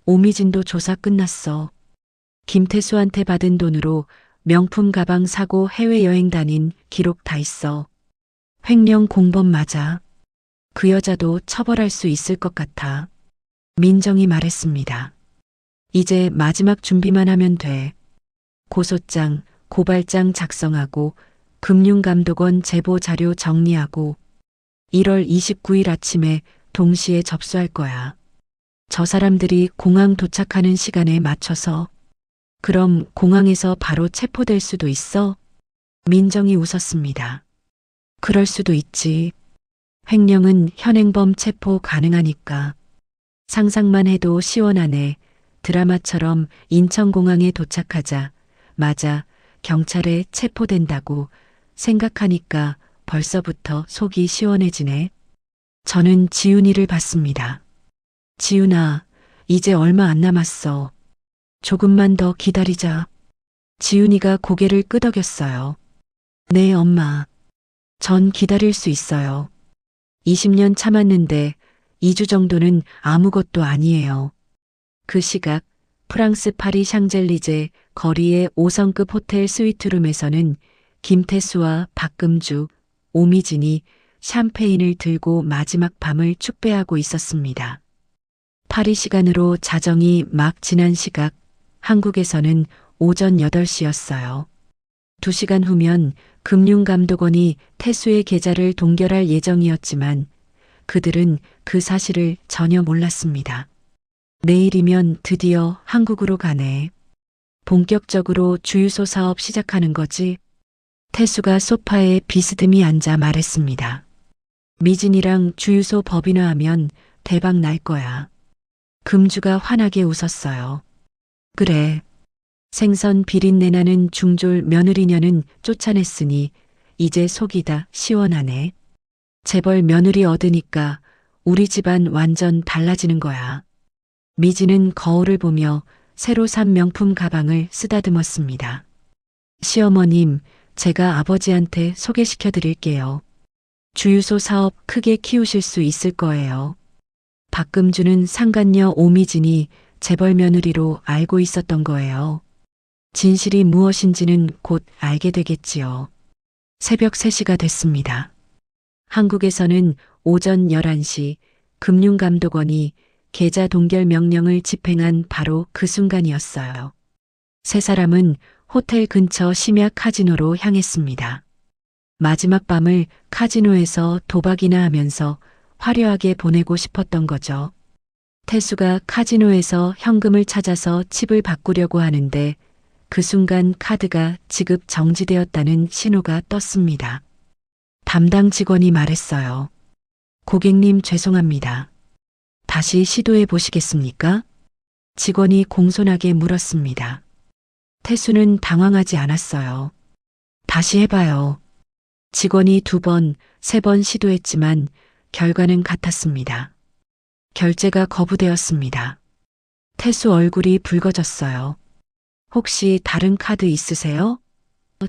오미진도 조사 끝났어. 김태수한테 받은 돈으로 명품 가방 사고 해외여행 다닌 기록 다 있어. 횡령 공범 맞아. 그 여자도 처벌할 수 있을 것 같아. 민정이 말했습니다. 이제 마지막 준비만 하면 돼. 고소장, 고발장 작성하고 금융감독원 제보 자료 정리하고 1월 29일 아침에 동시에 접수할 거야. 저 사람들이 공항 도착하는 시간에 맞춰서. 그럼 공항에서 바로 체포될 수도 있어? 민정이 웃었습니다. 그럴 수도 있지. 횡령은 현행범 체포 가능하니까. 상상만 해도 시원하네. 드라마처럼 인천공항에 도착하자 맞아 경찰에 체포된다고 생각하니까 벌써부터 속이 시원해지네. 저는 지훈이를 봤습니다. 지훈아, 이제 얼마 안 남았어. 조금만 더 기다리자. 지훈이가 고개를 끄덕였어요. 네, 엄마. 전 기다릴 수 있어요. 20년 참았는데 2주 정도는 아무것도 아니에요. 그 시각 프랑스 파리 샹젤리제 거리의 5성급 호텔 스위트룸에서는 김태수와 박금주, 오미진이 샴페인을 들고 마지막 밤을 축배하고 있었습니다. 파리 시간으로 자정이 막 지난 시각 한국에서는 오전 8시였어요. 2시간 후면 금융감독원이 태수의 계좌를 동결할 예정이었지만 그들은 그 사실을 전혀 몰랐습니다. 내일이면 드디어 한국으로 가네. 본격적으로 주유소 사업 시작하는 거지? 태수가 소파에 비스듬히 앉아 말했습니다. 미진이랑 주유소 법인화하면 대박 날 거야. 금주가 환하게 웃었어요. 그래. 생선 비린내 나는 중졸 며느리녀는 쫓아냈으니 이제 속이 다 시원하네. 재벌 며느리 얻으니까 우리 집안 완전 달라지는 거야. 미진은 거울을 보며 새로 산 명품 가방을 쓰다듬었습니다. 시어머님, 제가 아버지한테 소개시켜 드릴게요. 주유소 사업 크게 키우실 수 있을 거예요. 박금주는 상간녀 오미진이 재벌 며느리로 알고 있었던 거예요. 진실이 무엇인지는 곧 알게 되겠지요. 새벽 3시가 됐습니다. 한국에서는 오전 11시 금융감독원이 계좌 동결 명령을 집행한 바로 그 순간이었어요. 세 사람은 호텔 근처 심야 카지노로 향했습니다. 마지막 밤을 카지노에서 도박이나 하면서 화려하게 보내고 싶었던 거죠. 태수가 카지노에서 현금을 찾아서 칩을 바꾸려고 하는데 그 순간 카드가 지급 정지되었다는 신호가 떴습니다. 담당 직원이 말했어요. 고객님 죄송합니다. 다시 시도해 보시겠습니까? 직원이 공손하게 물었습니다. 태수는 당황하지 않았어요. 다시 해봐요. 직원이 2번, 3번 시도했지만 결과는 같았습니다. 결제가 거부되었습니다. 태수 얼굴이 붉어졌어요. 혹시 다른 카드 있으세요?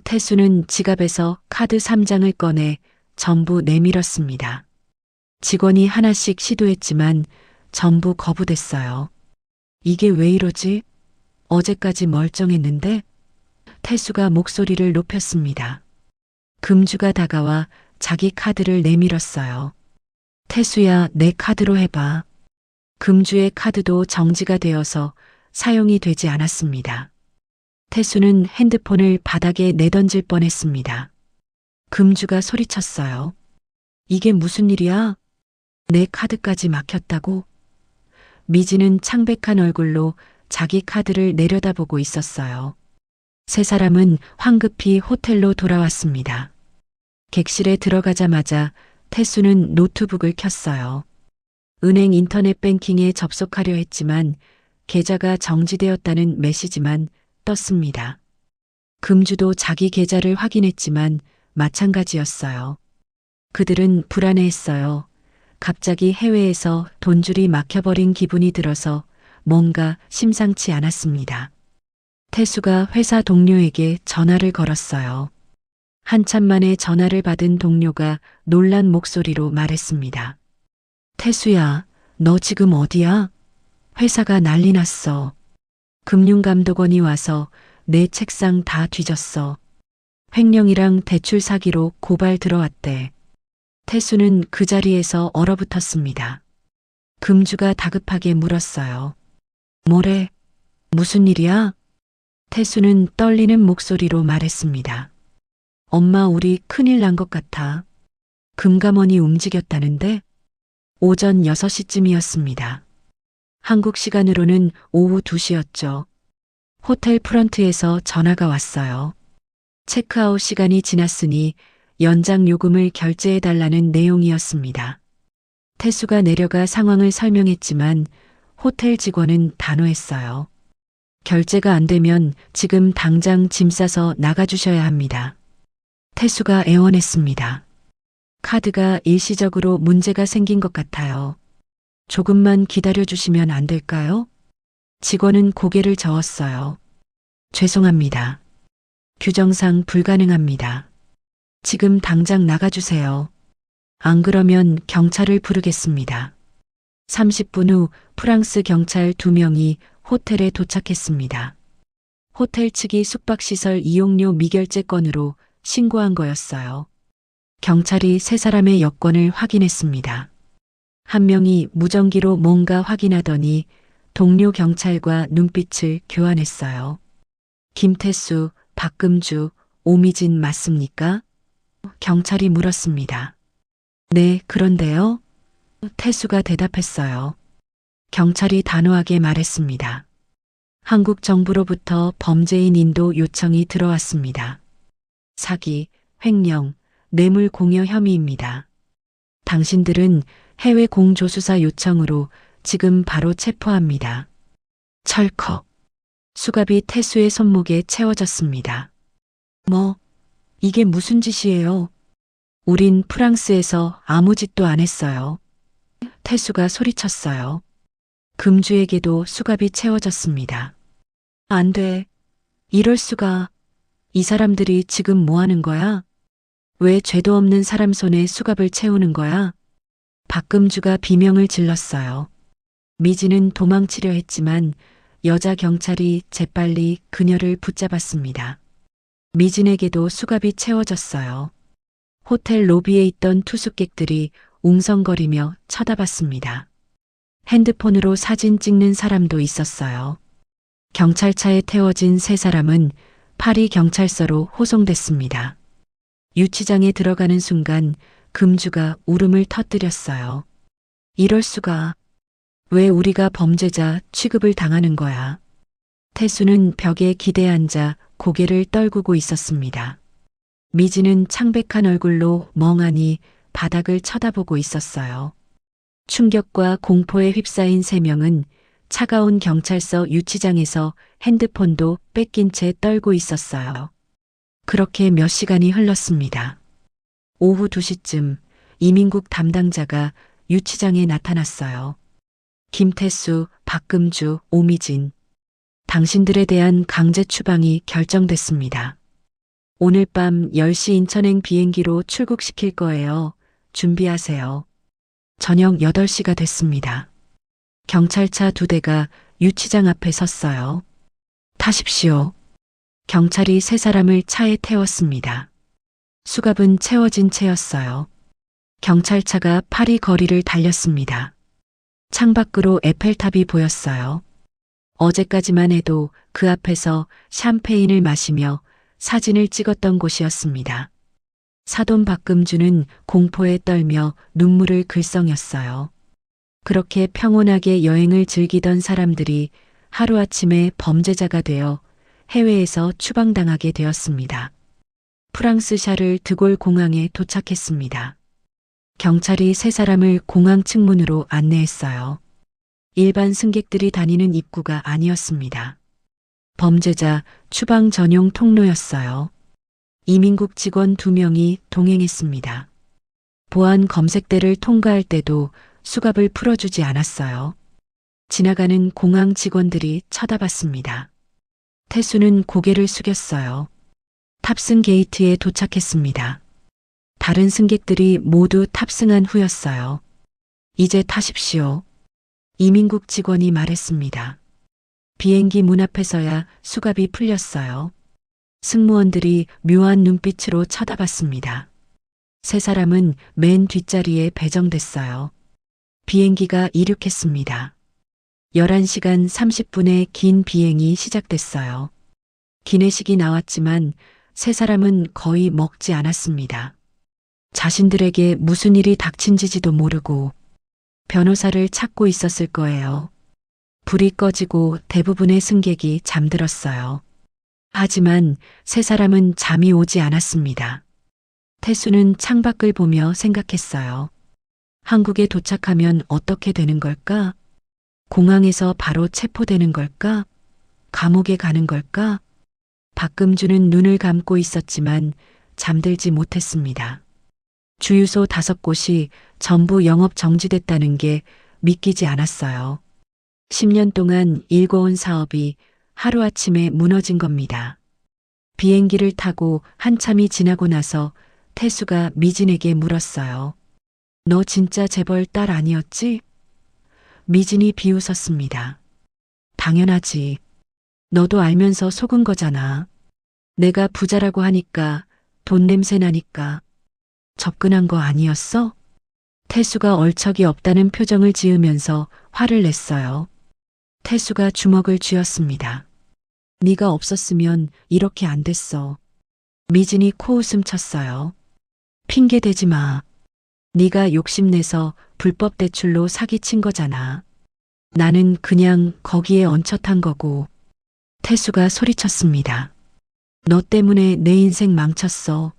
태수는 지갑에서 카드 3장을 꺼내 전부 내밀었습니다. 직원이 하나씩 시도했지만 전부 거부됐어요. 이게 왜 이러지? 어제까지 멀쩡했는데? 태수가 목소리를 높였습니다. 금주가 다가와 자기 카드를 내밀었어요. 태수야, 내 카드로 해봐. 금주의 카드도 정지가 되어서 사용이 되지 않았습니다. 태수는 핸드폰을 바닥에 내던질 뻔했습니다. 금주가 소리쳤어요. 이게 무슨 일이야? 내 카드까지 막혔다고? 미지는 창백한 얼굴로 자기 카드를 내려다보고 있었어요. 세 사람은 황급히 호텔로 돌아왔습니다. 객실에 들어가자마자 태수는 노트북을 켰어요. 은행 인터넷 뱅킹에 접속하려 했지만 계좌가 정지되었다는 메시지만 떴습니다. 금주도 자기 계좌를 확인했지만 마찬가지였어요. 그들은 불안해했어요. 갑자기 해외에서 돈줄이 막혀버린 기분이 들어서 뭔가 심상치 않았습니다. 태수가 회사 동료에게 전화를 걸었어요. 한참 만에 전화를 받은 동료가 놀란 목소리로 말했습니다. 태수야, 너 지금 어디야? 회사가 난리 났어. 금융감독원이 와서 내 책상 다 뒤졌어. 횡령이랑 대출 사기로 고발 들어왔대. 태수는 그 자리에서 얼어붙었습니다. 금주가 다급하게 물었어요. 뭐래? 무슨 일이야? 태수는 떨리는 목소리로 말했습니다. 엄마, 우리 큰일 난 것 같아. 금감원이 움직였다는데? 오전 6시쯤이었습니다. 한국 시간으로는 오후 2시였죠. 호텔 프런트에서 전화가 왔어요. 체크아웃 시간이 지났으니 연장 요금을 결제해달라는 내용이었습니다. 태수가 내려가 상황을 설명했지만 호텔 직원은 단호했어요. 결제가 안 되면 지금 당장 짐 싸서 나가주셔야 합니다. 태수가 애원했습니다. 카드가 일시적으로 문제가 생긴 것 같아요. 조금만 기다려주시면 안 될까요? 직원은 고개를 저었어요. 죄송합니다. 규정상 불가능합니다. 지금 당장 나가주세요. 안 그러면 경찰을 부르겠습니다. 30분 후 프랑스 경찰 2명이 호텔에 도착했습니다. 호텔 측이 숙박시설 이용료 미결제 건으로 신고한 거였어요. 경찰이 세 사람의 여권을 확인했습니다. 한 명이 무전기로 뭔가 확인하더니 동료 경찰과 눈빛을 교환했어요. 김태수, 박금주, 오미진 맞습니까? 경찰이 물었습니다. 네, 그런데요. 태수가 대답했어요. 경찰이 단호하게 말했습니다. 한국 정부로부터 범죄인 인도 요청이 들어왔습니다. 사기, 횡령, 뇌물 공여 혐의입니다. 당신들은 해외 공조수사 요청으로 지금 바로 체포합니다. 철컥. 수갑이 태수의 손목에 채워졌습니다. 뭐, 이게 무슨 짓이에요? 우린 프랑스에서 아무 짓도 안 했어요. 태수가 소리쳤어요. 금주에게도 수갑이 채워졌습니다. 안 돼. 이럴 수가. 이 사람들이 지금 뭐 하는 거야? 왜 죄도 없는 사람 손에 수갑을 채우는 거야? 박금주가 비명을 질렀어요. 미지는 도망치려 했지만 여자 경찰이 재빨리 그녀를 붙잡았습니다. 미진에게도 수갑이 채워졌어요. 호텔 로비에 있던 투숙객들이 웅성거리며 쳐다봤습니다. 핸드폰으로 사진 찍는 사람도 있었어요. 경찰차에 태워진 세 사람은 파리 경찰서로 호송됐습니다. 유치장에 들어가는 순간 금주가 울음을 터뜨렸어요. 이럴 수가. 왜 우리가 범죄자 취급을 당하는 거야? 태수는 벽에 기대 앉아 고개를 떨구고 있었습니다. 미지는 창백한 얼굴로 멍하니 바닥을 쳐다보고 있었어요. 충격과 공포에 휩싸인 세 명은 차가운 경찰서 유치장에서 핸드폰도 뺏긴 채 떨고 있었어요. 그렇게 몇 시간이 흘렀습니다. 오후 2시쯤 이민국 담당자가 유치장에 나타났어요. 김태수, 박금주, 오미진. 당신들에 대한 강제 추방이 결정됐습니다. 오늘 밤 10시 인천행 비행기로 출국시킬 거예요. 준비하세요. 저녁 8시가 됐습니다. 경찰차 2대가 유치장 앞에 섰어요. 타십시오. 경찰이 세 사람을 차에 태웠습니다. 수갑은 채워진 채였어요. 경찰차가 파리 거리를 달렸습니다. 창밖으로 에펠탑이 보였어요. 어제까지만 해도 그 앞에서 샴페인을 마시며 사진을 찍었던 곳이었습니다. 사돈 박금주는 공포에 떨며 눈물을 글썽였어요. 그렇게 평온하게 여행을 즐기던 사람들이 하루아침에 범죄자가 되어 해외에서 추방당하게 되었습니다. 프랑스 샤를 드골 공항에 도착했습니다. 경찰이 세 사람을 공항 측문으로 안내했어요. 일반 승객들이 다니는 입구가 아니었습니다. 범죄자 추방 전용 통로였어요. 이민국 직원 2명이 동행했습니다. 보안 검색대를 통과할 때도 수갑을 풀어주지 않았어요. 지나가는 공항 직원들이 쳐다봤습니다. 태수는 고개를 숙였어요. 탑승 게이트에 도착했습니다. 다른 승객들이 모두 탑승한 후였어요. 이제 타십시오. 이민국 직원이 말했습니다. 비행기 문 앞에서야 수갑이 풀렸어요. 승무원들이 묘한 눈빛으로 쳐다봤습니다. 세 사람은 맨 뒷자리에 배정됐어요. 비행기가 이륙했습니다. 11시간 30분의 긴 비행이 시작됐어요. 기내식이 나왔지만 세 사람은 거의 먹지 않았습니다. 자신들에게 무슨 일이 닥친지도 모르고 변호사를 찾고 있었을 거예요. 불이 꺼지고 대부분의 승객이 잠들었어요. 하지만 세 사람은 잠이 오지 않았습니다. 태수는 창밖을 보며 생각했어요. 한국에 도착하면 어떻게 되는 걸까? 공항에서 바로 체포되는 걸까? 감옥에 가는 걸까? 박금주는 눈을 감고 있었지만 잠들지 못했습니다. 주유소 5곳이 전부 영업 정지됐다는 게 믿기지 않았어요. 10년 동안 일궈온 사업이 하루아침에 무너진 겁니다. 비행기를 타고 한참이 지나고 나서 태수가 미진에게 물었어요. 너 진짜 재벌 딸 아니었지? 미진이 비웃었습니다. 당연하지. 너도 알면서 속은 거잖아. 내가 부자라고 하니까 돈 냄새 나니까 접근한 거 아니었어? 태수가 얼척이 없다는 표정을 지으면서 화를 냈어요. 태수가 주먹을 쥐었습니다. 네가 없었으면 이렇게 안 됐어. 미진이 코웃음 쳤어요. 핑계 대지 마. 네가 욕심내서 불법 대출로 사기친 거잖아. 나는 그냥 거기에 얹혀탄 거고. 태수가 소리쳤습니다. 너 때문에 내 인생 망쳤어.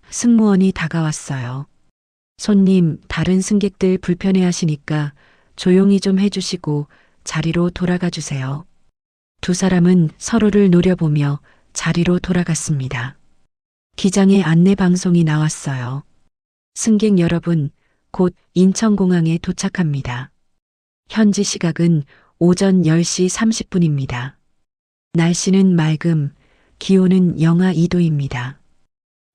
승무원이 다가왔어요. 손님, 다른 승객들 불편해하시니까 조용히 좀 해주시고 자리로 돌아가 주세요. 두 사람은 서로를 노려보며 자리로 돌아갔습니다. 기장의 안내 방송이 나왔어요. 승객 여러분, 곧 인천공항에 도착합니다. 현지 시각은 오전 10시 30분입니다. 날씨는 맑음, 기온은 영하 2도입니다.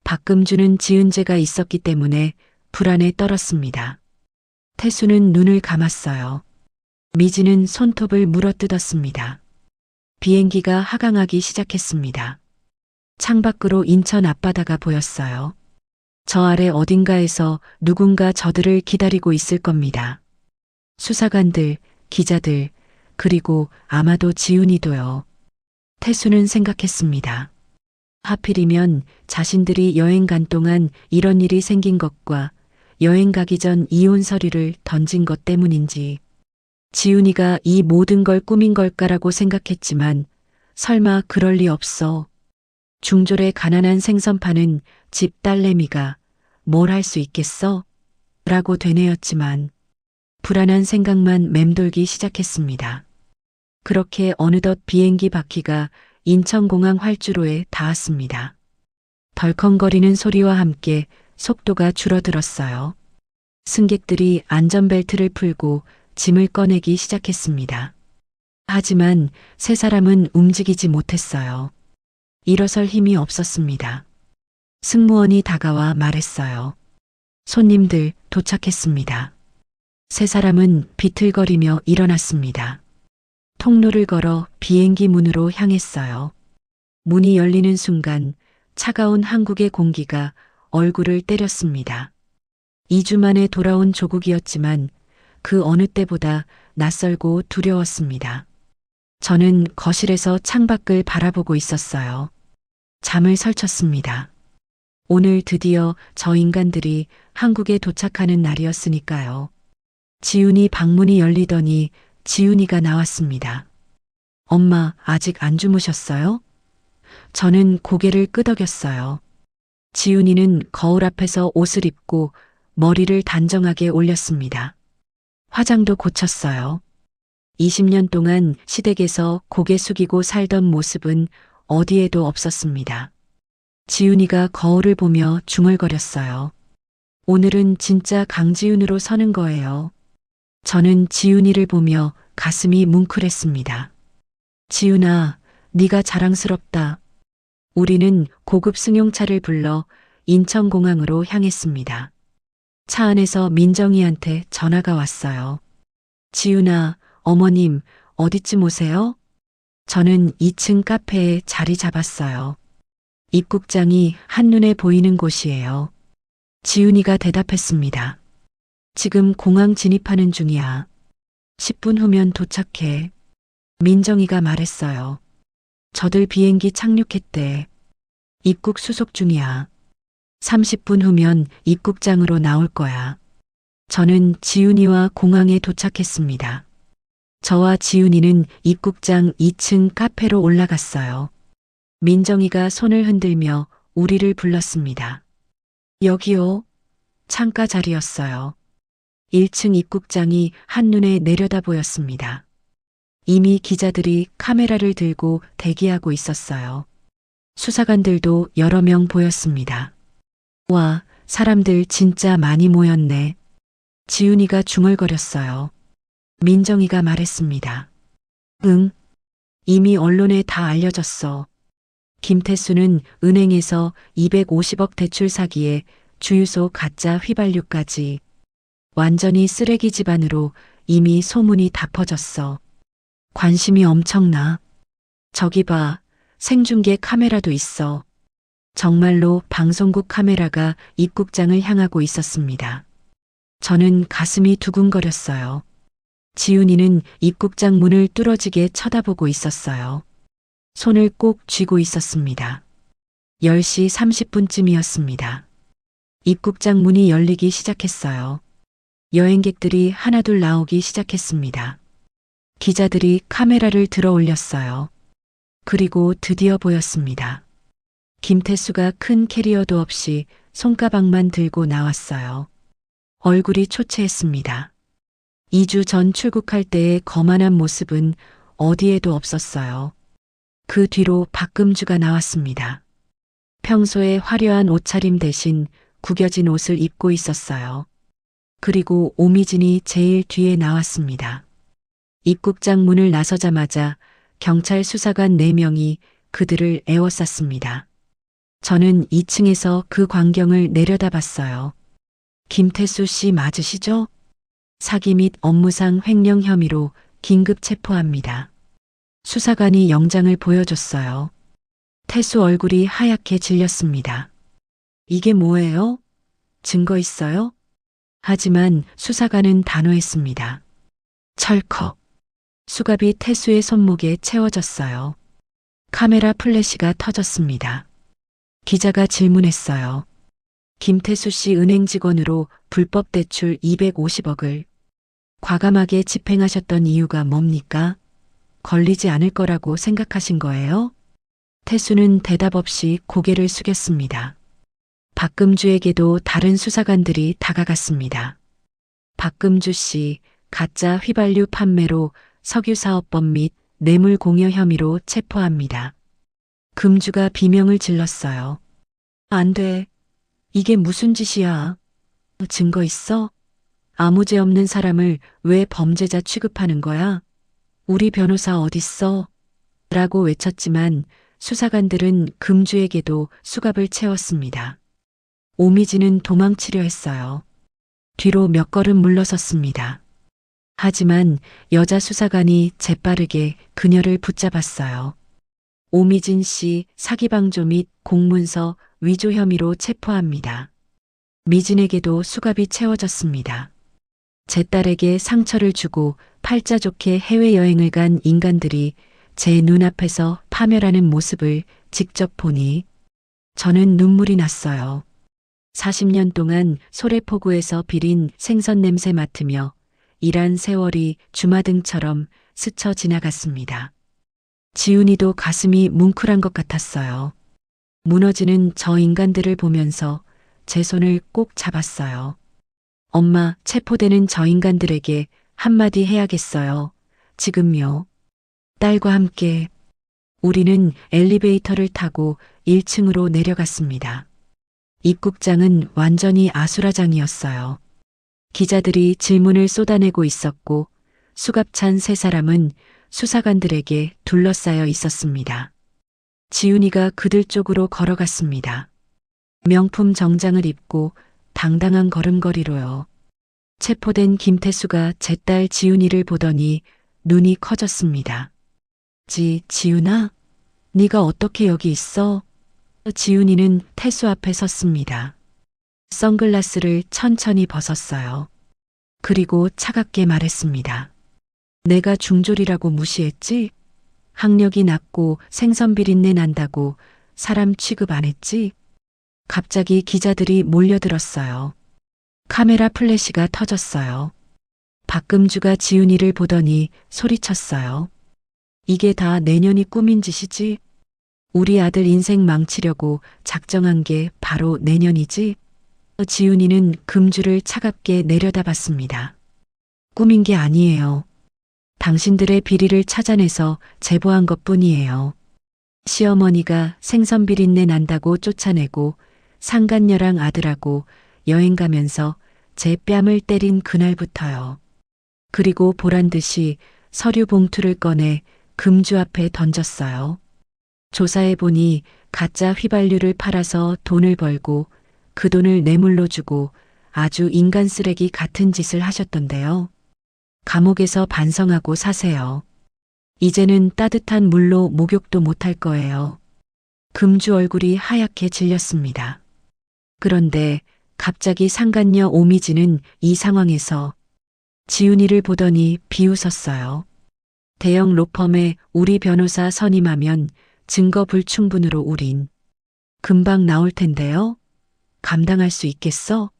박금주는 지은죄가 있었기 때문에 불안에 떨었습니다. 태수는 눈을 감았어요. 미진은 손톱을 물어뜯었습니다. 비행기가 하강하기 시작했습니다. 창밖으로 인천 앞바다가 보였어요. 저 아래 어딘가에서 누군가 저들을 기다리고 있을 겁니다. 수사관들, 기자들, 그리고 아마도 지훈이도요. 태수는 생각했습니다. 하필이면 자신들이 여행 간 동안 이런 일이 생긴 것과 여행 가기 전 이혼 서류를 던진 것 때문인지 지훈이가 이 모든 걸 꾸민 걸까라고 생각했지만 설마 그럴 리 없어. 중졸의 가난한 생선 파는 집 딸내미가 뭘 할 수 있겠어? 라고 되뇌었지만 불안한 생각만 맴돌기 시작했습니다. 그렇게 어느덧 비행기 바퀴가 인천공항 활주로에 닿았습니다. 덜컹거리는 소리와 함께 속도가 줄어들었어요. 승객들이 안전벨트를 풀고 짐을 꺼내기 시작했습니다. 하지만 세 사람은 움직이지 못했어요. 일어설 힘이 없었습니다. 승무원이 다가와 말했어요. 손님들 도착했습니다. 세 사람은 비틀거리며 일어났습니다. 통로를 걸어 비행기 문으로 향했어요. 문이 열리는 순간 차가운 한국의 공기가 얼굴을 때렸습니다. 2주 만에 돌아온 조국이었지만 그 어느 때보다 낯설고 두려웠습니다. 저는 거실에서 창밖을 바라보고 있었어요. 잠을 설쳤습니다. 오늘 드디어 저 인간들이 한국에 도착하는 날이었으니까요. 지훈이 방문이 열리더니 지훈이가 나왔습니다. 엄마, 아직 안 주무셨어요? 저는 고개를 끄덕였어요. 지훈이는 거울 앞에서 옷을 입고 머리를 단정하게 올렸습니다. 화장도 고쳤어요. 20년 동안 시댁에서 고개 숙이고 살던 모습은 어디에도 없었습니다. 지훈이가 거울을 보며 중얼거렸어요. 오늘은 진짜 강지훈으로 서는 거예요. 저는 지훈이를 보며 가슴이 뭉클했습니다. 지훈아, 네가 자랑스럽다. 우리는 고급 승용차를 불러 인천공항으로 향했습니다. 차 안에서 민정이한테 전화가 왔어요. 지훈아, 어머님, 어디쯤 오세요? 저는 2층 카페에 자리 잡았어요. 입국장이 한눈에 보이는 곳이에요. 지훈이가 대답했습니다. 지금 공항 진입하는 중이야. 10분 후면 도착해. 민정이가 말했어요. 저들 비행기 착륙했대. 입국 수속 중이야. 30분 후면 입국장으로 나올 거야. 저는 지훈이와 공항에 도착했습니다. 저와 지훈이는 입국장 2층 카페로 올라갔어요. 민정이가 손을 흔들며 우리를 불렀습니다. 여기요. 창가 자리였어요. 1층 입국장이 한눈에 내려다 보였습니다. 이미 기자들이 카메라를 들고 대기하고 있었어요. 수사관들도 여러 명 보였습니다. 와, 사람들 진짜 많이 모였네. 지훈이가 중얼거렸어요. 민정이가 말했습니다. 응, 이미 언론에 다 알려졌어. 김태수는 은행에서 250억 대출 사기에 주유소 가짜 휘발유까지 완전히 쓰레기 집안으로 이미 소문이 다 퍼졌어. 관심이 엄청나. 저기 봐, 생중계 카메라도 있어. 정말로 방송국 카메라가 입국장을 향하고 있었습니다. 저는 가슴이 두근거렸어요. 지훈이는 입국장 문을 뚫어지게 쳐다보고 있었어요. 손을 꼭 쥐고 있었습니다. 10시 30분쯤이었습니다. 입국장 문이 열리기 시작했어요. 여행객들이 하나둘 나오기 시작했습니다. 기자들이 카메라를 들어 올렸어요. 그리고 드디어 보였습니다. 김태수가 큰 캐리어도 없이 손가방만 들고 나왔어요. 얼굴이 초췌했습니다. 2주 전 출국할 때의 거만한 모습은 어디에도 없었어요. 그 뒤로 박금주가 나왔습니다. 평소에 화려한 옷차림 대신 구겨진 옷을 입고 있었어요. 그리고 오미진이 제일 뒤에 나왔습니다. 입국장 문을 나서자마자 경찰 수사관 4명이 그들을 에워쌌습니다. 저는 2층에서 그 광경을 내려다봤어요. 김태수 씨 맞으시죠? 사기 및 업무상 횡령 혐의로 긴급 체포합니다. 수사관이 영장을 보여줬어요. 태수 얼굴이 하얗게 질렸습니다. 이게 뭐예요? 증거 있어요? 하지만 수사관은 단호했습니다. 철컥. 수갑이 태수의 손목에 채워졌어요. 카메라 플래시가 터졌습니다. 기자가 질문했어요. 김태수 씨 은행 직원으로 불법 대출 250억을 과감하게 집행하셨던 이유가 뭡니까? 걸리지 않을 거라고 생각하신 거예요? 태수는 대답 없이 고개를 숙였습니다. 박금주에게도 다른 수사관들이 다가갔습니다. 박금주 씨, 가짜 휘발유 판매로 석유사업법 및 뇌물공여 혐의로 체포합니다. 금주가 비명을 질렀어요. 안 돼. 이게 무슨 짓이야? 증거 있어? 아무 죄 없는 사람을 왜 범죄자 취급하는 거야? 우리 변호사 어딨어? 라고 외쳤지만 수사관들은 금주에게도 수갑을 채웠습니다. 오미진은 도망치려 했어요. 뒤로 몇 걸음 물러섰습니다. 하지만 여자 수사관이 재빠르게 그녀를 붙잡았어요. 오미진 씨 사기방조 및 공문서 위조 혐의로 체포합니다. 미진에게도 수갑이 채워졌습니다. 제 딸에게 상처를 주고 팔자 좋게 해외여행을 간 인간들이 제 눈앞에서 파멸하는 모습을 직접 보니 저는 눈물이 났어요. 40년 동안 소래포구에서 비린 생선 냄새 맡으며 일한 세월이 주마등처럼 스쳐 지나갔습니다. 지훈이도 가슴이 뭉클한 것 같았어요. 무너지는 저 인간들을 보면서 제 손을 꼭 잡았어요. 엄마, 체포되는 저 인간들에게 한마디 해야겠어요. 지금요. 딸과 함께 우리는 엘리베이터를 타고 1층으로 내려갔습니다. 입국장은 완전히 아수라장이었어요. 기자들이 질문을 쏟아내고 있었고 수갑찬 세 사람은 수사관들에게 둘러싸여 있었습니다. 지훈이가 그들 쪽으로 걸어갔습니다. 명품 정장을 입고 당당한 걸음걸이로요. 체포된 김태수가 제 딸 지훈이를 보더니 눈이 커졌습니다. 지훈아? 네가 어떻게 여기 있어? 지훈이는 태수 앞에 섰습니다. 선글라스를 천천히 벗었어요. 그리고 차갑게 말했습니다. 내가 중졸이라고 무시했지? 학력이 낮고 생선 비린내 난다고 사람 취급 안 했지? 갑자기 기자들이 몰려들었어요. 카메라 플래시가 터졌어요. 박금주가 지훈이를 보더니 소리쳤어요. 이게 다 내년이 꾸민 짓이지? 우리 아들 인생 망치려고 작정한 게 바로 내년이지? 지훈이는 금주를 차갑게 내려다봤습니다. 꾸민 게 아니에요. 당신들의 비리를 찾아내서 제보한 것뿐이에요. 시어머니가 생선 비린내 난다고 쫓아내고 상간녀랑 아들하고 여행 가면서 제 뺨을 때린 그날부터요. 그리고 보란 듯이 서류 봉투를 꺼내 금주 앞에 던졌어요. 조사해보니 가짜 휘발유를 팔아서 돈을 벌고 그 돈을 뇌물로 주고 아주 인간 쓰레기 같은 짓을 하셨던데요. 감옥에서 반성하고 사세요. 이제는 따뜻한 물로 목욕도 못할 거예요. 금주 얼굴이 하얗게 질렸습니다. 그런데 갑자기 상간녀 오미진은 이 상황에서 지훈이를 보더니 비웃었어요. 대형 로펌에 우리 변호사 선임하면 증거 불충분으로 우린 금방 나올 텐데요. 감당할 수 있겠어?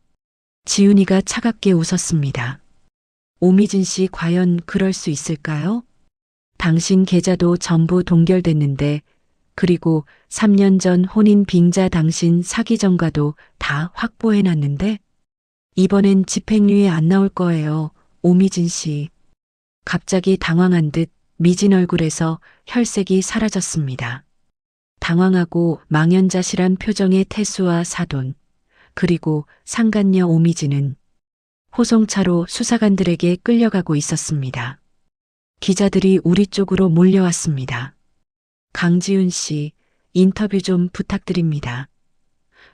지훈이가 차갑게 웃었습니다. 오미진 씨 과연 그럴 수 있을까요? 당신 계좌도 전부 동결됐는데 그리고 3년 전 혼인 빙자 당신 사기 전과도 다 확보해놨는데 이번엔 집행유예 안 나올 거예요. 오미진 씨. 갑자기 당황한 듯 미진 얼굴에서 혈색이 사라졌습니다. 당황하고 망연자실한 표정의 태수와 사돈, 그리고 상간녀 오미진은 호송차로 수사관들에게 끌려가고 있었습니다. 기자들이 우리 쪽으로 몰려왔습니다. 강지훈 씨, 인터뷰 좀 부탁드립니다.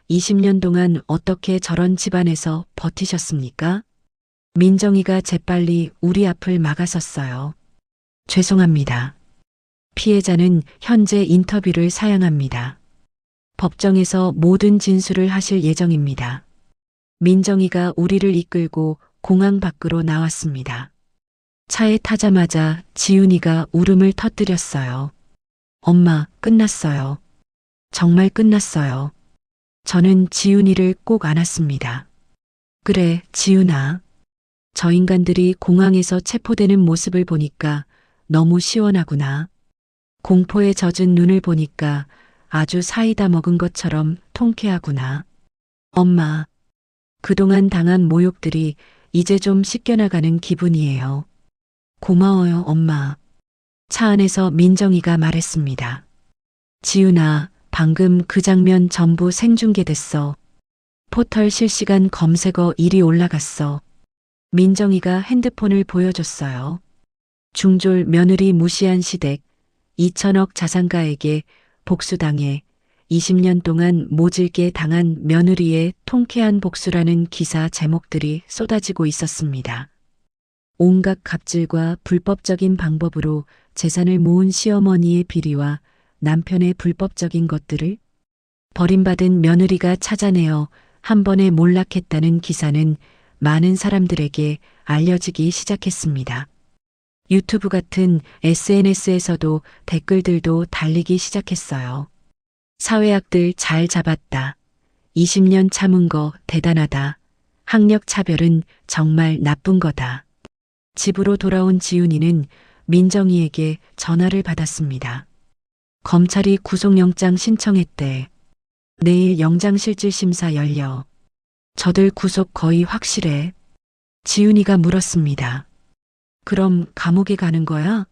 20년 동안 어떻게 저런 집안에서 버티셨습니까? 민정이가 재빨리 우리 앞을 막아섰어요. 죄송합니다. 피해자는 현재 인터뷰를 사양합니다. 법정에서 모든 진술을 하실 예정입니다. 민정이가 우리를 이끌고 공항 밖으로 나왔습니다. 차에 타자마자 지훈이가 울음을 터뜨렸어요. 엄마, 끝났어요. 정말 끝났어요. 저는 지훈이를 꼭 안았습니다. 그래, 지훈아. 저 인간들이 공항에서 체포되는 모습을 보니까 너무 시원하구나. 공포에 젖은 눈을 보니까 아주 사이다 먹은 것처럼 통쾌하구나. 엄마, 그동안 당한 모욕들이 이제 좀 씻겨나가는 기분이에요. 고마워요, 엄마. 차 안에서 민정이가 말했습니다. 지훈아, 방금 그 장면 전부 생중계됐어. 포털 실시간 검색어 1위 올라갔어. 민정이가 핸드폰을 보여줬어요. 중졸 며느리 무시한 시댁, 2천억 자산가에게 복수당해 20년 동안 모질게 당한 며느리의 통쾌한 복수라는 기사 제목들이 쏟아지고 있었습니다. 온갖 갑질과 불법적인 방법으로 재산을 모은 시어머니의 비리와 남편의 불법적인 것들을 버림받은 며느리가 찾아내어 한 번에 몰락했다는 기사는 많은 사람들에게 알려지기 시작했습니다. 유튜브 같은 SNS에서도 댓글들도 달리기 시작했어요. 사회학들 잘 잡았다. 20년 참은 거 대단하다. 학력 차별은 정말 나쁜 거다. 집으로 돌아온 지훈이는 민정이에게 전화를 받았습니다. 검찰이 구속영장 신청했대. 내일 영장실질심사 열려. 저들 구속 거의 확실해. 지훈이가 물었습니다. 그럼 감옥에 가는 거야?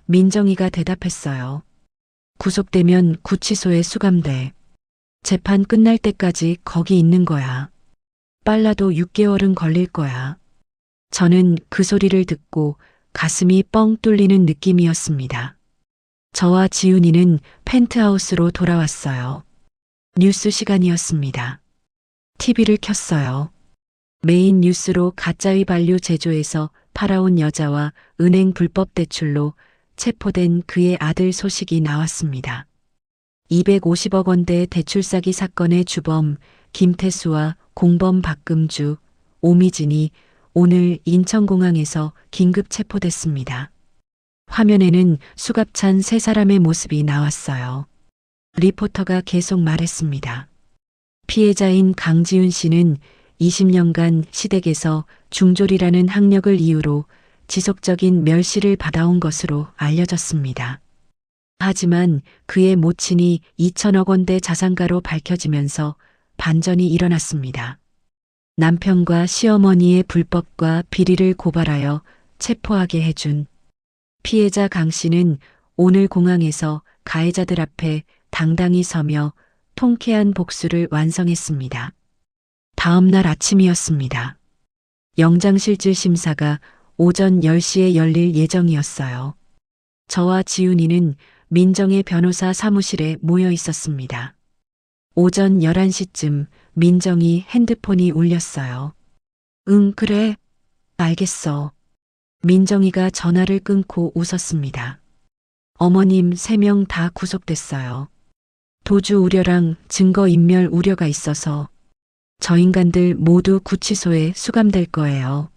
민정이가 대답했어요. 구속되면 구치소에 수감돼. 재판 끝날 때까지 거기 있는 거야. 빨라도 6개월은 걸릴 거야. 저는 그 소리를 듣고 가슴이 뻥 뚫리는 느낌이었습니다. 저와 지훈이는 펜트하우스로 돌아왔어요. 뉴스 시간이었습니다. TV를 켰어요. 메인 뉴스로 가짜 휘발유 제조해서 팔아온 여자와 은행 불법 대출로 체포된 그의 아들 소식이 나왔습니다. 250억 원대 대출 사기 사건의 주범 김태수와 공범 박금주, 오미진이 오늘 인천공항에서 긴급 체포됐습니다. 화면에는 수갑찬 세 사람의 모습이 나왔어요. 리포터가 계속 말했습니다. 피해자인 강지훈 씨는 20년간 시댁에서 중졸이라는 학력을 이유로 지속적인 멸시를 받아온 것으로 알려졌습니다. 하지만 그의 모친이 2천억 원대 자산가로 밝혀지면서 반전이 일어났습니다. 남편과 시어머니의 불법과 비리를 고발하여 체포하게 해준 피해자 강 씨는 오늘 공항에서 가해자들 앞에 당당히 서며 통쾌한 복수를 완성했습니다. 다음 날 아침이었습니다. 영장실질심사가 오전 10시에 열릴 예정이었어요. 저와 지훈이는 민정의 변호사 사무실에 모여 있었습니다. 오전 11시쯤 민정이 핸드폰이 울렸어요. 응, 그래. 알겠어. 민정이가 전화를 끊고 웃었습니다. 어머님 3명 다 구속됐어요. 도주 우려랑 증거인멸 우려가 있어서 저 인간들 모두 구치소에 수감될 거예요.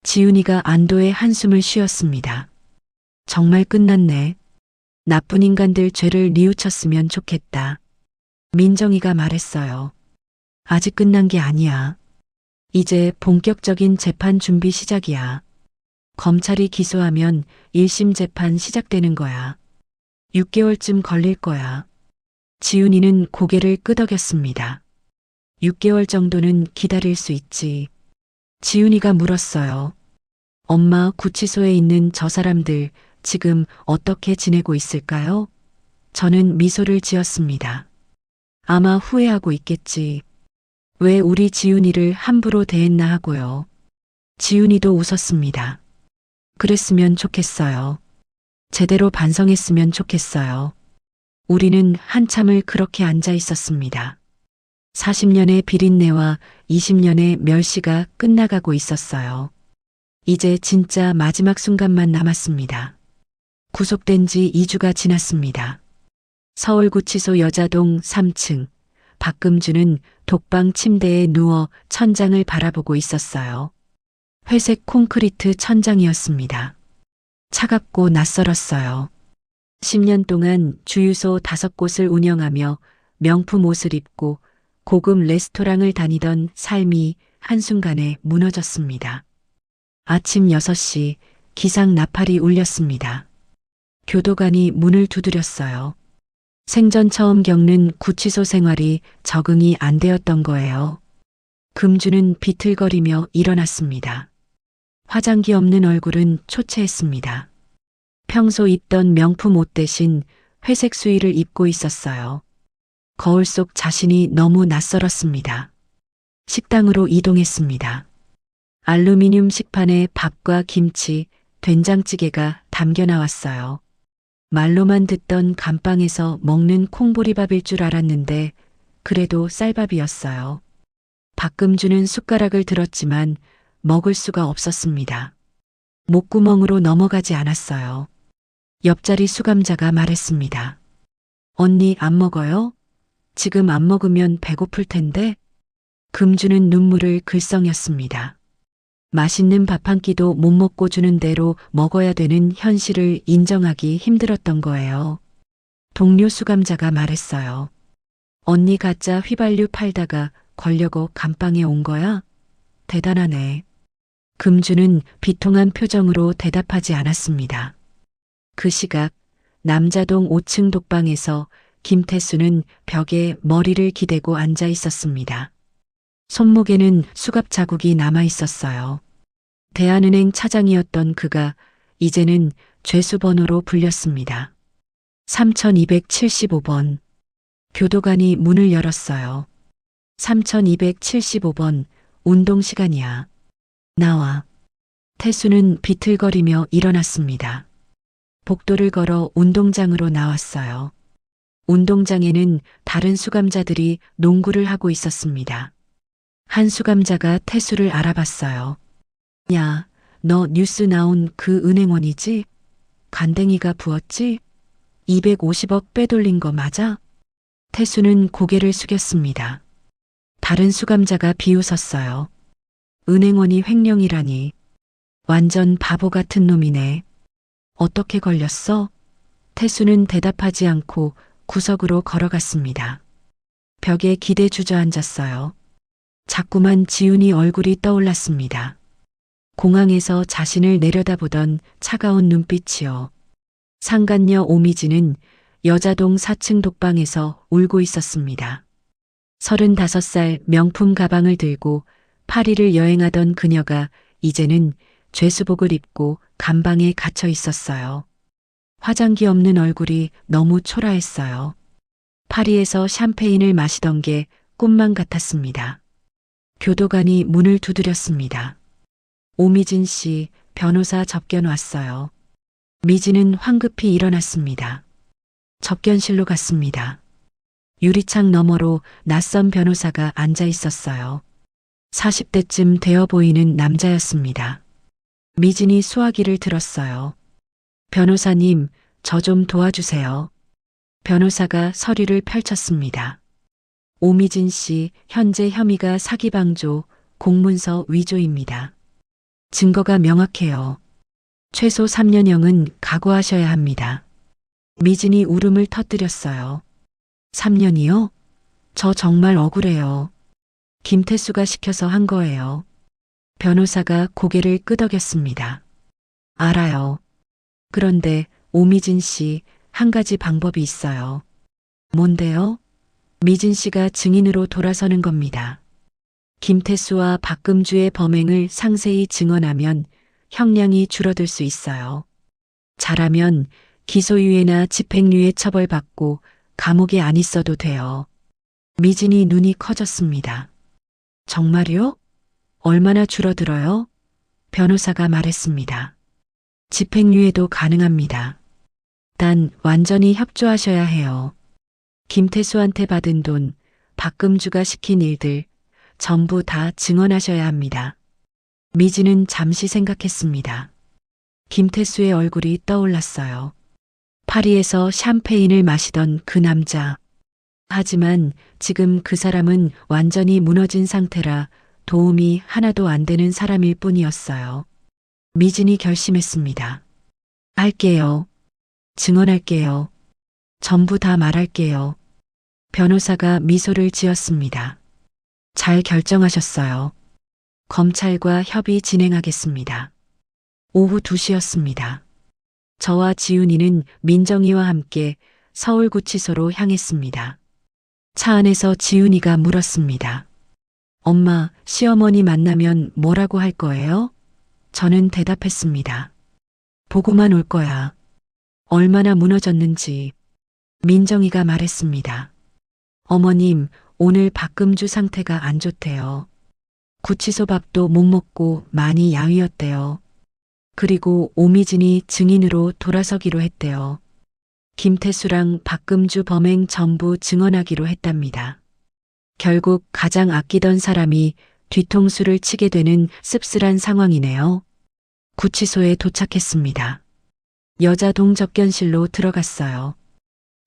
지훈이가 안도의 한숨을 쉬었습니다. 정말 끝났네. 나쁜 인간들 죄를 뉘우쳤으면 좋겠다. 민정이가 말했어요. 아직 끝난 게 아니야. 이제 본격적인 재판 준비 시작이야. 검찰이 기소하면 1심 재판 시작되는 거야. 6개월쯤 걸릴 거야. 지훈이는 고개를 끄덕였습니다. 6개월 정도는 기다릴 수 있지. 지훈이가 물었어요. 엄마, 구치소에 있는 저 사람들 지금 어떻게 지내고 있을까요? 저는 미소를 지었습니다. 아마 후회하고 있겠지. 왜 우리 지훈이를 함부로 대했나 하고요. 지훈이도 웃었습니다. 그랬으면 좋겠어요. 제대로 반성했으면 좋겠어요. 우리는 한참을 그렇게 앉아 있었습니다. 40년의 비린내와 20년의 멸시가 끝나가고 있었어요. 이제 진짜 마지막 순간만 남았습니다. 구속된 지 2주가 지났습니다. 서울구치소 여자동 3층, 박금주는 독방 침대에 누워 천장을 바라보고 있었어요. 회색 콘크리트 천장이었습니다. 차갑고 낯설었어요. 10년 동안 주유소 5곳을 운영하며 명품 옷을 입고 고급 레스토랑을 다니던 삶이 한순간에 무너졌습니다. 아침 6시 기상 나팔이 울렸습니다. 교도관이 문을 두드렸어요. 생전 처음 겪는 구치소 생활이 적응이 안 되었던 거예요. 금주는 비틀거리며 일어났습니다. 화장기 없는 얼굴은 초췌했습니다. 평소 입던 명품 옷 대신 회색 수의를 입고 있었어요. 거울 속 자신이 너무 낯설었습니다. 식당으로 이동했습니다. 알루미늄 식판에 밥과 김치, 된장찌개가 담겨 나왔어요. 말로만 듣던 감방에서 먹는 콩보리밥일 줄 알았는데 그래도 쌀밥이었어요. 박금주는 숟가락을 들었지만 먹을 수가 없었습니다. 목구멍으로 넘어가지 않았어요. 옆자리 수감자가 말했습니다. 언니 안 먹어요? 지금 안 먹으면 배고플 텐데. 금주는 눈물을 글썽였습니다. 맛있는 밥 한 끼도 못 먹고 주는 대로 먹어야 되는 현실을 인정하기 힘들었던 거예요. 동료 수감자가 말했어요. 언니 가짜 휘발유 팔다가 걸려고 감방에 온 거야? 대단하네. 금주는 비통한 표정으로 대답하지 않았습니다. 그 시각 남자동 5층 독방에서 김태수는 벽에 머리를 기대고 앉아 있었습니다. 손목에는 수갑 자국이 남아 있었어요. 대한은행 차장이었던 그가 이제는 죄수번호로 불렸습니다. 3275번. 교도관이 문을 열었어요. 3275번, 운동 시간이야. 나와. 태수는 비틀거리며 일어났습니다. 복도를 걸어 운동장으로 나왔어요. 운동장에는 다른 수감자들이 농구를 하고 있었습니다. 한 수감자가 태수를 알아봤어요. 야, 너 뉴스 나온 그 은행원이지? 간댕이가 부었지? 250억 빼돌린 거 맞아? 태수는 고개를 숙였습니다. 다른 수감자가 비웃었어요. 은행원이 횡령이라니. 완전 바보 같은 놈이네. 어떻게 걸렸어? 태수는 대답하지 않고 구석으로 걸어갔습니다. 벽에 기대 주저앉았어요. 자꾸만 지훈이 얼굴이 떠올랐습니다. 공항에서 자신을 내려다보던 차가운 눈빛이요. 상간녀 오미진은 여자동 4층 독방에서 울고 있었습니다. 35살 명품 가방을 들고 파리를 여행하던 그녀가 이제는 죄수복을 입고 감방에 갇혀 있었어요. 화장기 없는 얼굴이 너무 초라했어요. 파리에서 샴페인을 마시던 게 꿈만 같았습니다. 교도관이 문을 두드렸습니다. 오미진 씨, 변호사 접견 왔어요. 미진은 황급히 일어났습니다. 접견실로 갔습니다. 유리창 너머로 낯선 변호사가 앉아 있었어요. 40대쯤 되어 보이는 남자였습니다. 미진이 수화기를 들었어요. 변호사님, 저 좀 도와주세요. 변호사가 서류를 펼쳤습니다. 오미진 씨, 현재 혐의가 사기방조, 공문서 위조입니다. 증거가 명확해요. 최소 3년형은 각오하셔야 합니다. 미진이 울음을 터뜨렸어요. 3년이요? 저 정말 억울해요. 김태수가 시켜서 한 거예요. 변호사가 고개를 끄덕였습니다. 알아요. 그런데 오미진 씨, 한 가지 방법이 있어요. 뭔데요? 미진 씨가 증인으로 돌아서는 겁니다. 김태수와 박금주의 범행을 상세히 증언하면 형량이 줄어들 수 있어요. 잘하면 기소유예나 집행유예 처벌받고 감옥에 안 있어도 돼요. 미진이 눈이 커졌습니다. 정말요? 얼마나 줄어들어요? 변호사가 말했습니다. 집행유예도 가능합니다. 단 완전히 협조하셔야 해요. 김태수한테 받은 돈, 박금주가 시킨 일들 전부 다 증언하셔야 합니다. 미진은 잠시 생각했습니다. 김태수의 얼굴이 떠올랐어요. 파리에서 샴페인을 마시던 그 남자. 하지만 지금 그 사람은 완전히 무너진 상태라 도움이 하나도 안 되는 사람일 뿐이었어요. 미진이 결심했습니다. 할게요. 증언할게요. 전부 다 말할게요. 변호사가 미소를 지었습니다. 잘 결정하셨어요. 검찰과 협의 진행하겠습니다. 오후 2시였습니다. 저와 지훈이는 민정이와 함께 서울구치소로 향했습니다. 차 안에서 지훈이가 물었습니다. 엄마, 시어머니 만나면 뭐라고 할 거예요? 저는 대답했습니다. 보고만 올 거야. 얼마나 무너졌는지. 민정이가 말했습니다. 어머님, 오늘 박금주 상태가 안 좋대요. 구치소 밥도 못 먹고 많이 야위었대요. 그리고 오미진이 증인으로 돌아서기로 했대요. 김태수랑 박금주 범행 전부 증언하기로 했답니다. 결국 가장 아끼던 사람이 뒤통수를 치게 되는 씁쓸한 상황이네요. 구치소에 도착했습니다. 여자 동접견실로 들어갔어요.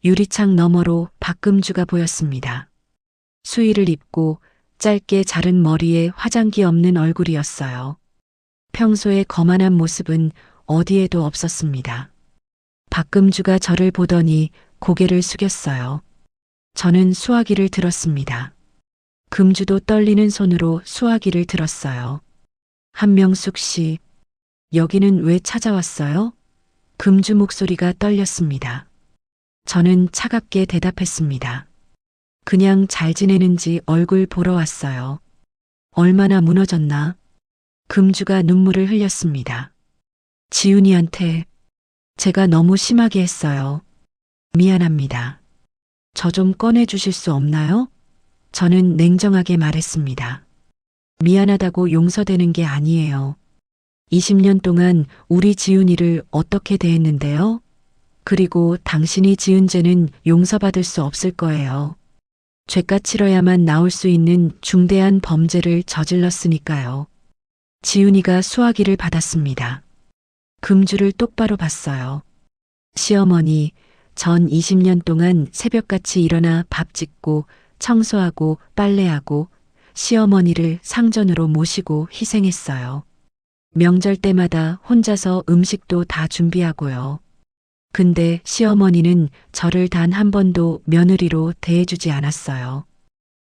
유리창 너머로 박금주가 보였습니다. 수의를 입고 짧게 자른 머리에 화장기 없는 얼굴이었어요. 평소의 거만한 모습은 어디에도 없었습니다. 박금주가 저를 보더니 고개를 숙였어요. 저는 수화기를 들었습니다. 금주도 떨리는 손으로 수화기를 들었어요. 한명숙 씨, 여기는 왜 찾아왔어요? 금주 목소리가 떨렸습니다. 저는 차갑게 대답했습니다. 그냥 잘 지내는지 얼굴 보러 왔어요. 얼마나 무너졌나? 금주가 눈물을 흘렸습니다. 지훈이한테 제가 너무 심하게 했어요. 미안합니다. 저 좀 꺼내주실 수 없나요? 저는 냉정하게 말했습니다. 미안하다고 용서되는 게 아니에요. 20년 동안 우리 지훈이를 어떻게 대했는데요? 그리고 당신이 지은 죄는 용서받을 수 없을 거예요. 죄값 치러야만 나올 수 있는 중대한 범죄를 저질렀으니까요. 지훈이가 수화기를 받았습니다. 금주를 똑바로 봤어요. 시어머니, 전 20년 동안 새벽같이 일어나 밥 짓고 청소하고 빨래하고 시어머니를 상전으로 모시고 희생했어요. 명절 때마다 혼자서 음식도 다 준비하고요. 근데 시어머니는 저를 단 한 번도 며느리로 대해주지 않았어요.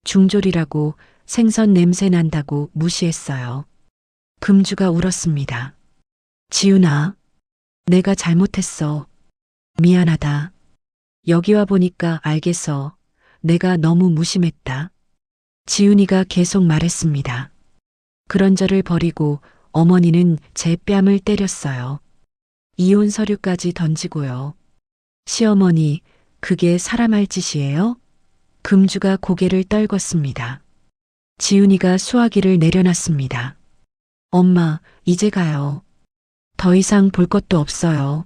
중졸이라고 생선 냄새 난다고 무시했어요. 금주가 울었습니다. 지훈아, 내가 잘못했어. 미안하다. 여기 와 보니까 알겠어. 내가 너무 무심했다. 지훈이가 계속 말했습니다. 그런 저를 버리고 어머니는 제 뺨을 때렸어요. 이혼 서류까지 던지고요. 시어머니, 그게 사람 할 짓이에요? 금주가 고개를 떨궜습니다. 지훈이가 수화기를 내려놨습니다. 엄마, 이제 가요. 더 이상 볼 것도 없어요.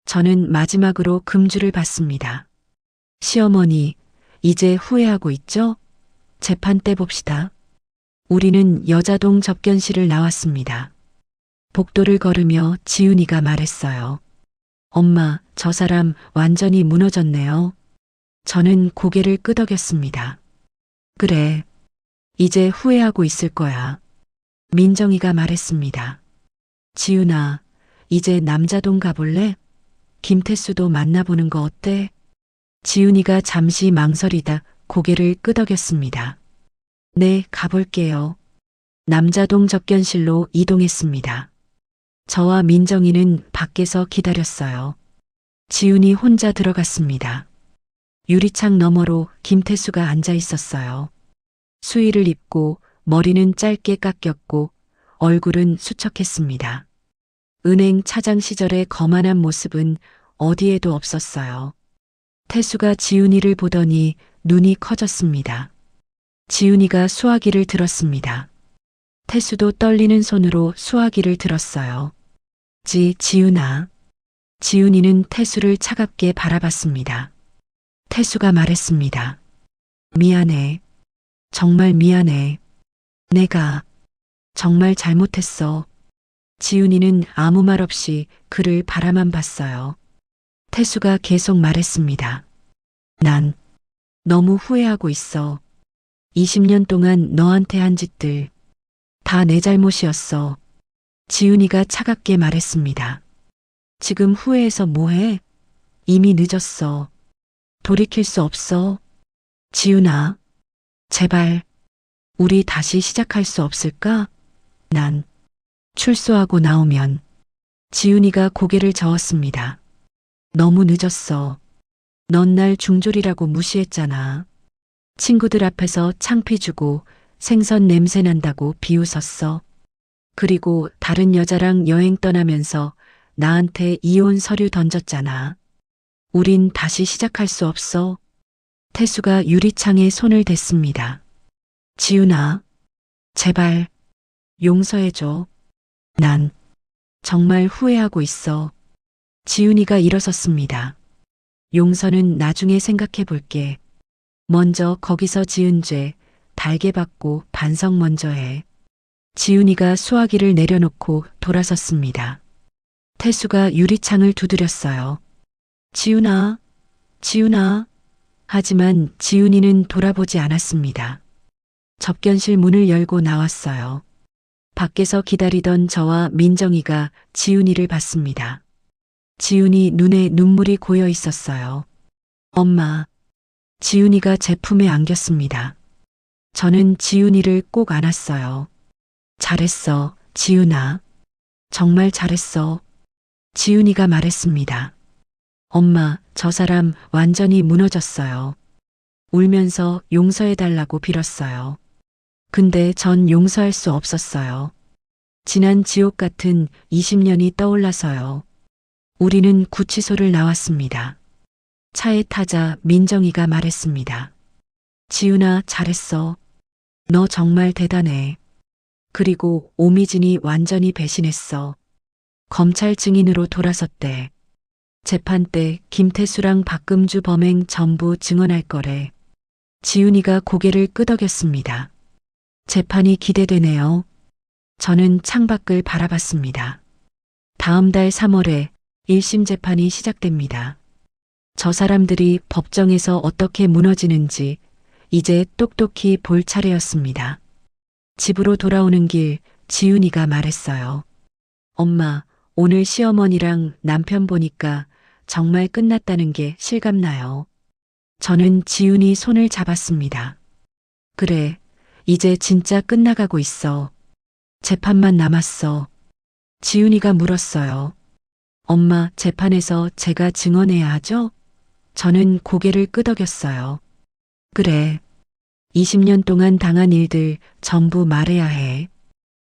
저는 마지막으로 금주를 봤습니다. 시어머니, 이제 후회하고 있죠? 재판 때 봅시다. 우리는 여자동 접견실을 나왔습니다. 복도를 걸으며 지훈이가 말했어요. 엄마, 저 사람 완전히 무너졌네요. 저는 고개를 끄덕였습니다. 그래, 이제 후회하고 있을 거야. 민정이가 말했습니다. 지훈아, 이제 남자동 가볼래? 김태수도 만나보는 거 어때? 지훈이가 잠시 망설이다 고개를 끄덕였습니다. 네, 가볼게요. 남자동 접견실로 이동했습니다. 저와 민정이는 밖에서 기다렸어요. 지훈이 혼자 들어갔습니다. 유리창 너머로 김태수가 앉아 있었어요. 수의를 입고 머리는 짧게 깎였고 얼굴은 수척했습니다. 은행 차장 시절의 거만한 모습은 어디에도 없었어요. 태수가 지훈이를 보더니 눈이 커졌습니다. 지훈이가 수화기를 들었습니다. 태수도 떨리는 손으로 수화기를 들었어요. 지훈아. 지훈이는 태수를 차갑게 바라봤습니다. 태수가 말했습니다. 미안해. 정말 미안해. 내가 정말 잘못했어. 지훈이는 아무 말 없이 그를 바라만 봤어요. 태수가 계속 말했습니다. 난 너무 후회하고 있어. 20년 동안 너한테 한 짓들 다 내 잘못이었어. 지훈이가 차갑게 말했습니다. 지금 후회해서 뭐해? 이미 늦었어. 돌이킬 수 없어. 지훈아, 제발 우리 다시 시작할 수 없을까? 난 출소하고 나오면. 지훈이가 고개를 저었습니다. 너무 늦었어. 넌 날 중졸이라고 무시했잖아. 친구들 앞에서 창피 주고 생선 냄새 난다고 비웃었어. 그리고 다른 여자랑 여행 떠나면서 나한테 이혼 서류 던졌잖아. 우린 다시 시작할 수 없어. 태수가 유리창에 손을 댔습니다. 지훈아, 제발 용서해줘. 난 정말 후회하고 있어. 지훈이가 일어섰습니다. 용서는 나중에 생각해 볼게. 먼저 거기서 지은 죄 달게 받고 반성 먼저 해. 지훈이가 수화기를 내려놓고 돌아섰습니다. 태수가 유리창을 두드렸어요. 지훈아, 지훈아. 하지만 지훈이는 돌아보지 않았습니다. 접견실 문을 열고 나왔어요. 밖에서 기다리던 저와 민정이가 지훈이를 봤습니다. 지훈이 눈에 눈물이 고여 있었어요. 엄마. 지훈이가 제 품에 안겼습니다. 저는 지훈이를 꼭 안았어요. 잘했어, 지훈아. 정말 잘했어. 지훈이가 말했습니다. 엄마, 저 사람 완전히 무너졌어요. 울면서 용서해달라고 빌었어요. 근데 전 용서할 수 없었어요. 지난 지옥 같은 20년이 떠올라서요. 우리는 구치소를 나왔습니다. 차에 타자 민정이가 말했습니다. 지훈아, 잘했어. 너 정말 대단해. 그리고 오미진이 완전히 배신했어. 검찰 증인으로 돌아섰대. 재판 때 김태수랑 박금주 범행 전부 증언할 거래. 지훈이가 고개를 끄덕였습니다. 재판이 기대되네요. 저는 창밖을 바라봤습니다. 다음 달 3월에 1심 재판이 시작됩니다. 저 사람들이 법정에서 어떻게 무너지는지 이제 똑똑히 볼 차례였습니다. 집으로 돌아오는 길 지훈이가 말했어요. 엄마, 오늘 시어머니랑 남편 보니까 정말 끝났다는 게 실감나요. 저는 지훈이 손을 잡았습니다. 그래, 이제 진짜 끝나가고 있어. 재판만 남았어. 지훈이가 물었어요. 엄마, 재판에서 제가 증언해야 하죠? 저는 고개를 끄덕였어요. 그래. 20년 동안 당한 일들 전부 말해야 해.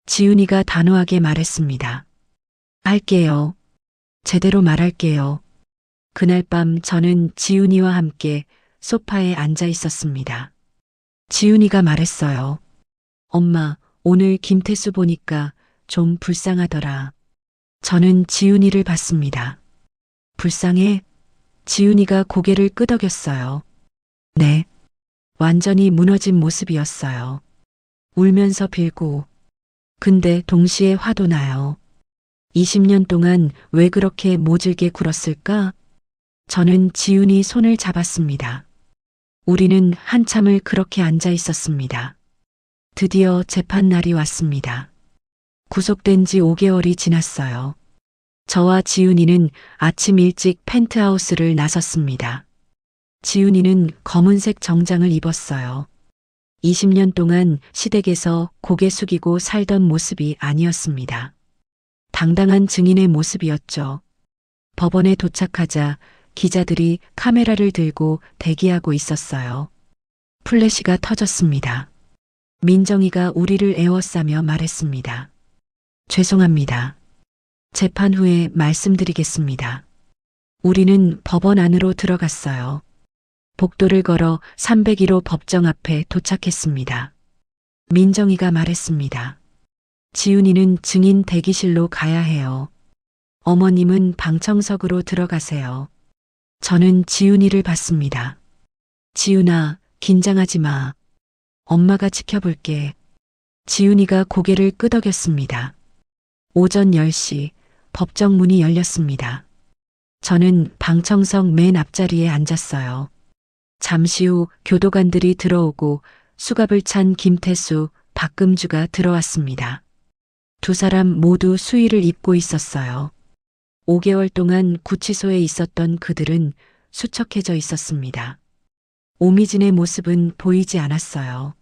지훈이가 단호하게 말했습니다. 할게요. 제대로 말할게요. 그날 밤 저는 지훈이와 함께 소파에 앉아 있었습니다. 지훈이가 말했어요. 엄마, 오늘 김태수 보니까 좀 불쌍하더라. 저는 지훈이를 봤습니다. 불쌍해? 지훈이가 고개를 끄덕였어요. 네. 완전히 무너진 모습이었어요. 울면서 빌고. 근데 동시에 화도 나요. 20년 동안 왜 그렇게 모질게 굴었을까? 저는 지훈이 손을 잡았습니다. 우리는 한참을 그렇게 앉아 있었습니다. 드디어 재판 날이 왔습니다. 구속된 지 5개월이 지났어요. 저와 지훈이는 아침 일찍 펜트하우스를 나섰습니다. 지훈이는 검은색 정장을 입었어요. 20년 동안 시댁에서 고개 숙이고 살던 모습이 아니었습니다. 당당한 증인의 모습이었죠. 법원에 도착하자 기자들이 카메라를 들고 대기하고 있었어요. 플래시가 터졌습니다. 민정이가 우리를 에워싸며 말했습니다. 죄송합니다. 재판 후에 말씀드리겠습니다. 우리는 법원 안으로 들어갔어요. 복도를 걸어 301호 법정 앞에 도착했습니다. 민정이가 말했습니다. 지훈이는 증인 대기실로 가야 해요. 어머님은 방청석으로 들어가세요. 저는 지훈이를 봤습니다. 지훈아, 긴장하지 마. 엄마가 지켜볼게. 지훈이가 고개를 끄덕였습니다. 오전 10시 법정 문이 열렸습니다. 저는 방청석 맨 앞자리에 앉았어요. 잠시 후 교도관들이 들어오고 수갑을 찬 김태수, 박금주가 들어왔습니다. 두 사람 모두 수의를 입고 있었어요. 5개월 동안 구치소에 있었던 그들은 수척해져 있었습니다. 오미진의 모습은 보이지 않았어요.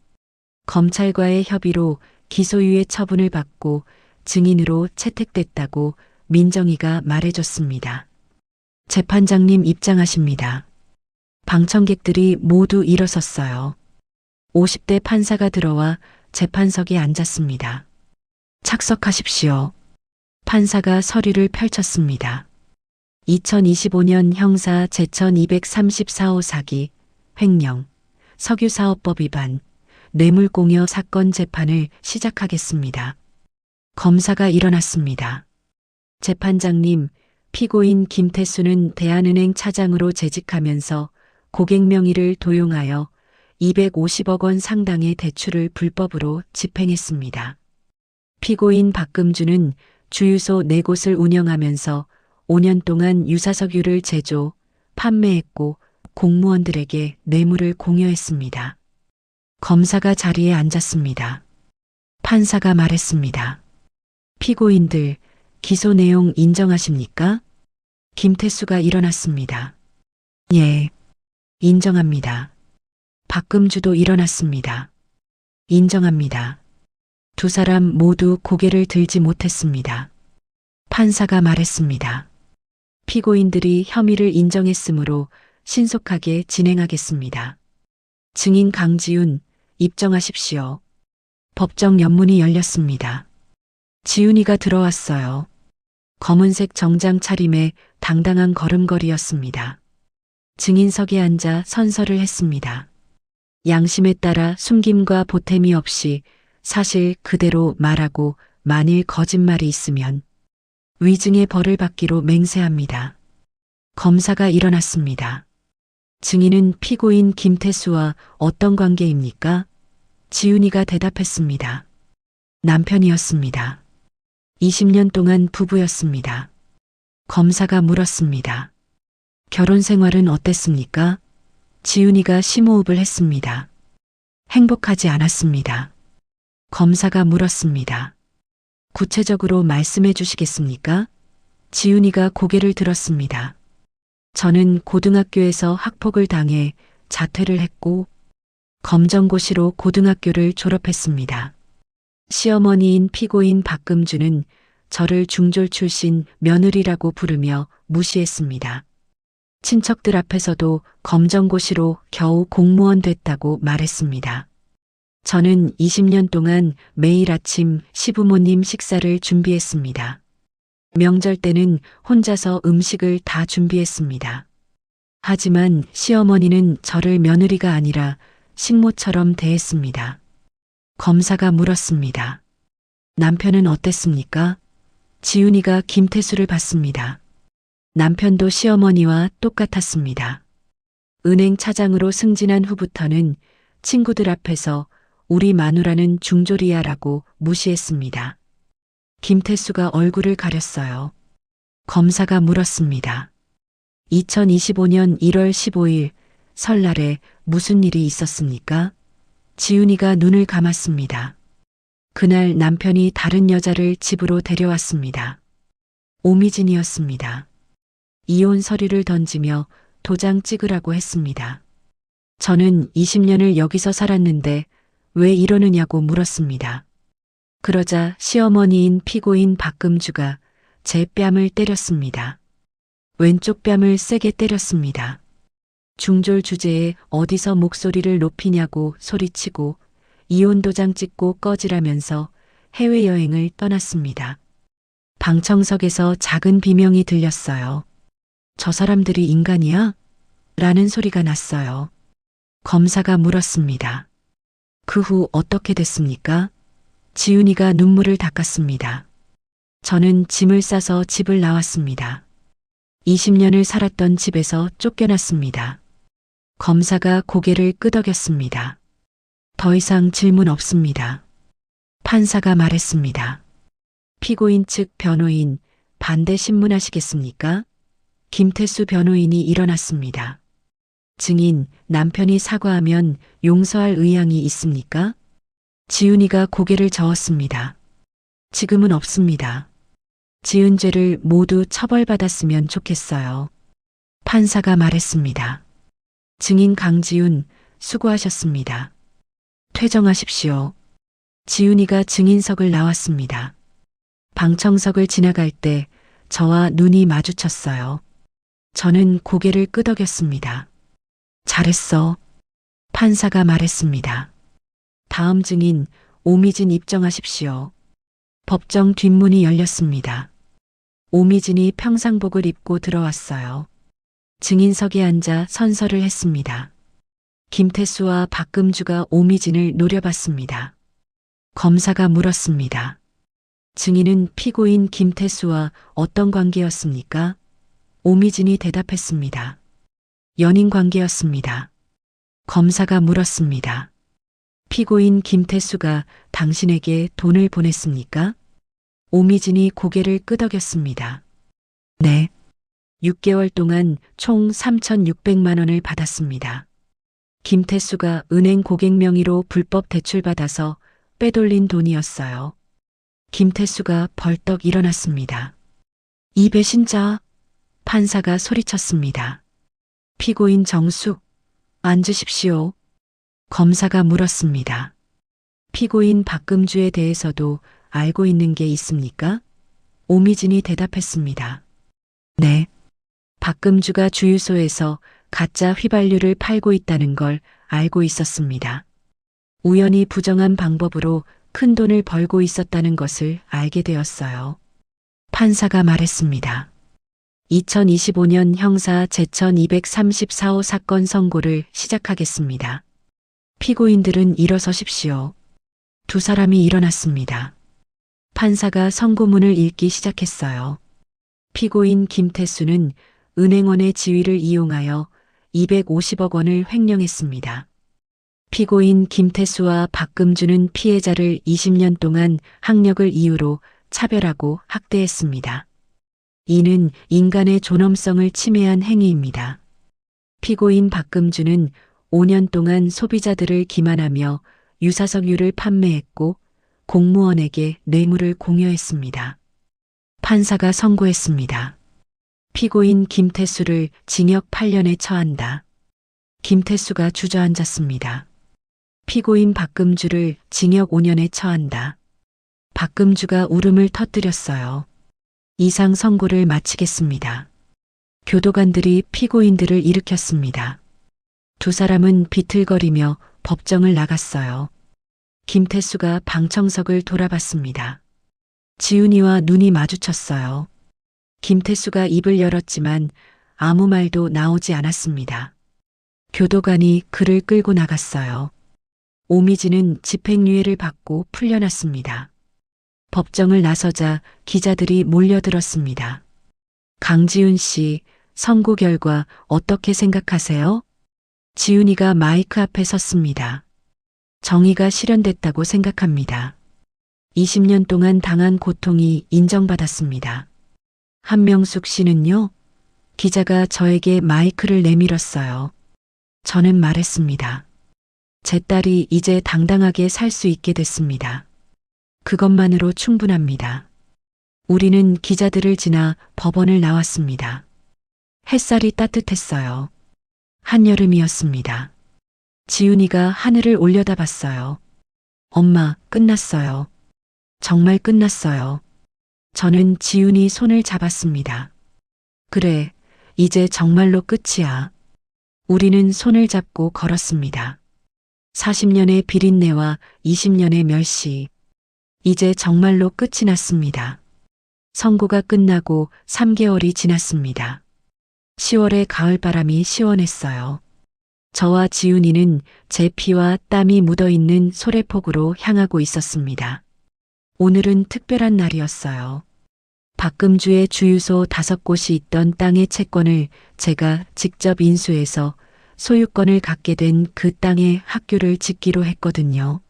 검찰과의 협의로 기소유예 처분을 받고 증인으로 채택됐다고 민정이가 말해줬습니다. 재판장님 입장하십니다. 방청객들이 모두 일어섰어요. 50대 판사가 들어와 재판석에 앉았습니다. 착석하십시오. 판사가 서류를 펼쳤습니다. 2025년 형사 제1234호 사기, 횡령, 석유사업법 위반, 뇌물공여 사건 재판을 시작하겠습니다. 검사가 일어났습니다. 재판장님, 피고인 김태수는 대한은행 차장으로 재직하면서 고객 명의를 도용하여 250억 원 상당의 대출을 불법으로 집행했습니다. 피고인 박금주는 주유소 4곳을 운영하면서 5년 동안 유사석유를 제조, 판매했고 공무원들에게 뇌물을 공여했습니다. 검사가 자리에 앉았습니다. 판사가 말했습니다. 피고인들, 기소 내용 인정하십니까? 김태수가 일어났습니다. 예, 인정합니다. 박금주도 일어났습니다. 인정합니다. 두 사람 모두 고개를 들지 못했습니다. 판사가 말했습니다. 피고인들이 혐의를 인정했으므로 신속하게 진행하겠습니다. 증인 강지훈, 입정하십시오. 법정 연문이 열렸습니다. 지훈이가 들어왔어요. 검은색 정장 차림에 당당한 걸음걸이였습니다. 증인석에 앉아 선서를 했습니다. 양심에 따라 숨김과 보탬이 없이 사실 그대로 말하고 만일 거짓말이 있으면 위증의 벌을 받기로 맹세합니다. 검사가 일어났습니다. 증인은 피고인 김태수와 어떤 관계입니까? 지훈이가 대답했습니다. 남편이었습니다. 20년 동안 부부였습니다. 검사가 물었습니다. 결혼 생활은 어땠습니까? 지훈이가 심호흡을 했습니다. 행복하지 않았습니다. 검사가 물었습니다. 구체적으로 말씀해 주시겠습니까? 지훈이가 고개를 들었습니다. 저는 고등학교에서 학폭을 당해 자퇴를 했고 검정고시로 고등학교를 졸업했습니다. 시어머니인 피고인 박금주는 저를 중졸 출신 며느리라고 부르며 무시했습니다. 친척들 앞에서도 검정고시로 겨우 공무원 됐다고 말했습니다. 저는 20년 동안 매일 아침 시부모님 식사를 준비했습니다. 명절 때는 혼자서 음식을 다 준비했습니다. 하지만 시어머니는 저를 며느리가 아니라 식모처럼 대했습니다. 검사가 물었습니다. 남편은 어땠습니까? 지훈이가 김태수를 봤습니다. 남편도 시어머니와 똑같았습니다. 은행 차장으로 승진한 후부터는 친구들 앞에서 우리 마누라는 중졸이야라고 무시했습니다. 김태수가 얼굴을 가렸어요. 검사가 물었습니다. 2025년 1월 15일 설날에 무슨 일이 있었습니까? 지훈이가 눈을 감았습니다. 그날 남편이 다른 여자를 집으로 데려왔습니다. 오미진이었습니다. 이혼 서류를 던지며 도장 찍으라고 했습니다. 저는 20년을 여기서 살았는데 왜 이러느냐고 물었습니다. 그러자 시어머니인 피고인 박금주가 제 뺨을 때렸습니다. 왼쪽 뺨을 세게 때렸습니다. 중졸 주제에 어디서 목소리를 높이냐고 소리치고 이혼 도장 찍고 꺼지라면서 해외여행을 떠났습니다. 방청석에서 작은 비명이 들렸어요. 저 사람들이 인간이야? 라는 소리가 났어요. 검사가 물었습니다. 그 후 어떻게 됐습니까? 지훈이가 눈물을 닦았습니다. 저는 짐을 싸서 집을 나왔습니다. 20년을 살았던 집에서 쫓겨났습니다. 검사가 고개를 끄덕였습니다. 더 이상 질문 없습니다. 판사가 말했습니다. 피고인 측 변호인 반대 신문하시겠습니까? 김태수 변호인이 일어났습니다. 증인, 남편이 사과하면 용서할 의향이 있습니까? 지훈이가 고개를 저었습니다. 지금은 없습니다. 지은 죄를 모두 처벌받았으면 좋겠어요. 판사가 말했습니다. 증인 강지훈, 수고하셨습니다. 퇴정하십시오. 지훈이가 증인석을 나왔습니다. 방청석을 지나갈 때 저와 눈이 마주쳤어요. 저는 고개를 끄덕였습니다. 잘했어. 판사가 말했습니다. 다음 증인 오미진 입정하십시오. 법정 뒷문이 열렸습니다. 오미진이 평상복을 입고 들어왔어요. 증인석에 앉아 선서를 했습니다. 김태수와 박금주가 오미진을 노려봤습니다. 검사가 물었습니다. 증인은 피고인 김태수와 어떤 관계였습니까? 오미진이 대답했습니다. 연인 관계였습니다. 검사가 물었습니다. 피고인 김태수가 당신에게 돈을 보냈습니까? 오미진이 고개를 끄덕였습니다. 네. 6개월 동안 총 3,600만 원을 받았습니다. 김태수가 은행 고객 명의로 불법 대출받아서 빼돌린 돈이었어요. 김태수가 벌떡 일어났습니다. 이 배신자, 판사가 소리쳤습니다. 피고인 정숙, 앉으십시오. 검사가 물었습니다. 피고인 박금주에 대해서도 알고 있는 게 있습니까? 오미진이 대답했습니다. 네. 박금주가 주유소에서 가짜 휘발유를 팔고 있다는 걸 알고 있었습니다. 우연히 부정한 방법으로 큰 돈을 벌고 있었다는 것을 알게 되었어요. 판사가 말했습니다. 2025년 형사 제1234호 사건 선고를 시작하겠습니다. 피고인들은 일어서십시오. 두 사람이 일어났습니다. 판사가 선고문을 읽기 시작했어요. 피고인 김태수는 은행원의 지위를 이용하여 250억 원을 횡령했습니다. 피고인 김태수와 박금주는 피해자를 20년 동안 학력을 이유로 차별하고 학대했습니다. 이는 인간의 존엄성을 침해한 행위입니다. 피고인 박금주는 5년 동안 소비자들을 기만하며 유사석유를 판매했고 공무원에게 뇌물을 공여했습니다. 판사가 선고했습니다. 피고인 김태수를 징역 8년에 처한다. 김태수가 주저앉았습니다. 피고인 박금주를 징역 5년에 처한다. 박금주가 울음을 터뜨렸어요. 이상 선고를 마치겠습니다. 교도관들이 피고인들을 일으켰습니다. 두 사람은 비틀거리며 법정을 나갔어요. 김태수가 방청석을 돌아봤습니다. 지훈이와 눈이 마주쳤어요. 김태수가 입을 열었지만 아무 말도 나오지 않았습니다. 교도관이 그를 끌고 나갔어요. 오미진은 집행유예를 받고 풀려났습니다. 법정을 나서자 기자들이 몰려들었습니다. 강지훈 씨, 선고 결과 어떻게 생각하세요? 지훈이가 마이크 앞에 섰습니다. 정의가 실현됐다고 생각합니다. 20년 동안 당한 고통이 인정받았습니다. 한명숙 씨는요? 기자가 저에게 마이크를 내밀었어요. 저는 말했습니다. 제 딸이 이제 당당하게 살 수 있게 됐습니다. 그것만으로 충분합니다. 우리는 기자들을 지나 법원을 나왔습니다. 햇살이 따뜻했어요. 한여름이었습니다. 지훈이가 하늘을 올려다봤어요. 엄마, 끝났어요. 정말 끝났어요. 저는 지훈이 손을 잡았습니다. 그래, 이제 정말로 끝이야. 우리는 손을 잡고 걸었습니다. 40년의 비린내와 20년의 멸시. 이제 정말로 끝이 났습니다. 선고가 끝나고 3개월이 지났습니다. 10월의 가을바람이 시원했어요. 저와 지훈이는 제 피와 땀이 묻어있는 소래폭으로 향하고 있었습니다. 오늘은 특별한 날이었어요. 박금주의 주유소 5곳이 있던 땅의 채권을 제가 직접 인수해서 소유권을 갖게 된 그 땅에 학교를 짓기로 했거든요.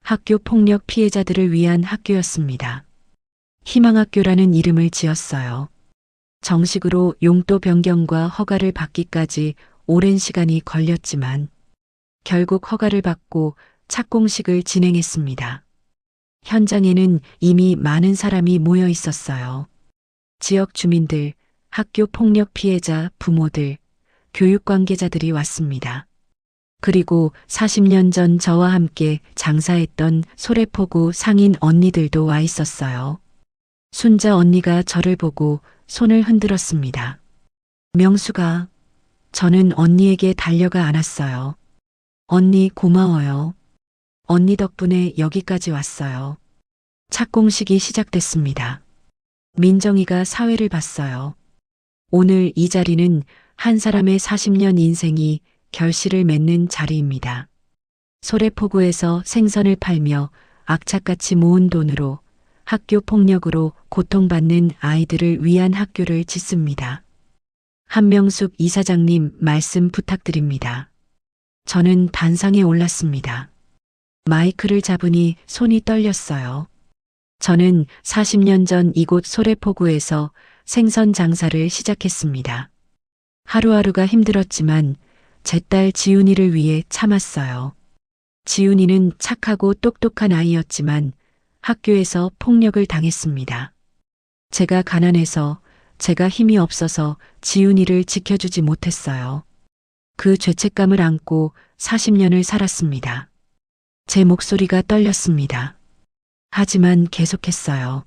학교 폭력 피해자들을 위한 학교였습니다. 희망학교라는 이름을 지었어요. 정식으로 용도 변경과 허가를 받기까지 오랜 시간이 걸렸지만 결국 허가를 받고 착공식을 진행했습니다. 현장에는 이미 많은 사람이 모여 있었어요. 지역 주민들, 학교 폭력 피해자, 부모들, 교육 관계자들이 왔습니다. 그리고 40년 전 저와 함께 장사했던 소래포구 상인 언니들도 와 있었어요. 순자 언니가 저를 보고 손을 흔들었습니다. 명수가, 저는 언니에게 달려가 안았어요. 언니 고마워요. 언니 덕분에 여기까지 왔어요. 착공식이 시작됐습니다. 민정이가 사회를 봤어요. 오늘 이 자리는 한 사람의 40년 인생이 결실을 맺는 자리입니다. 소래포구에서 생선을 팔며 악착같이 모은 돈으로 학교 폭력으로 고통받는 아이들을 위한 학교를 짓습니다. 한명숙 이사장님 말씀 부탁드립니다. 저는 단상에 올랐습니다. 마이크를 잡으니 손이 떨렸어요. 저는 40년 전 이곳 소래포구에서 생선 장사를 시작했습니다. 하루하루가 힘들었지만 제 딸 지훈이를 위해 참았어요. 지훈이는 착하고 똑똑한 아이였지만 학교에서 폭력을 당했습니다. 제가 가난해서, 제가 힘이 없어서 지훈이를 지켜주지 못했어요. 그 죄책감을 안고 40년을 살았습니다. 제 목소리가 떨렸습니다. 하지만 계속했어요.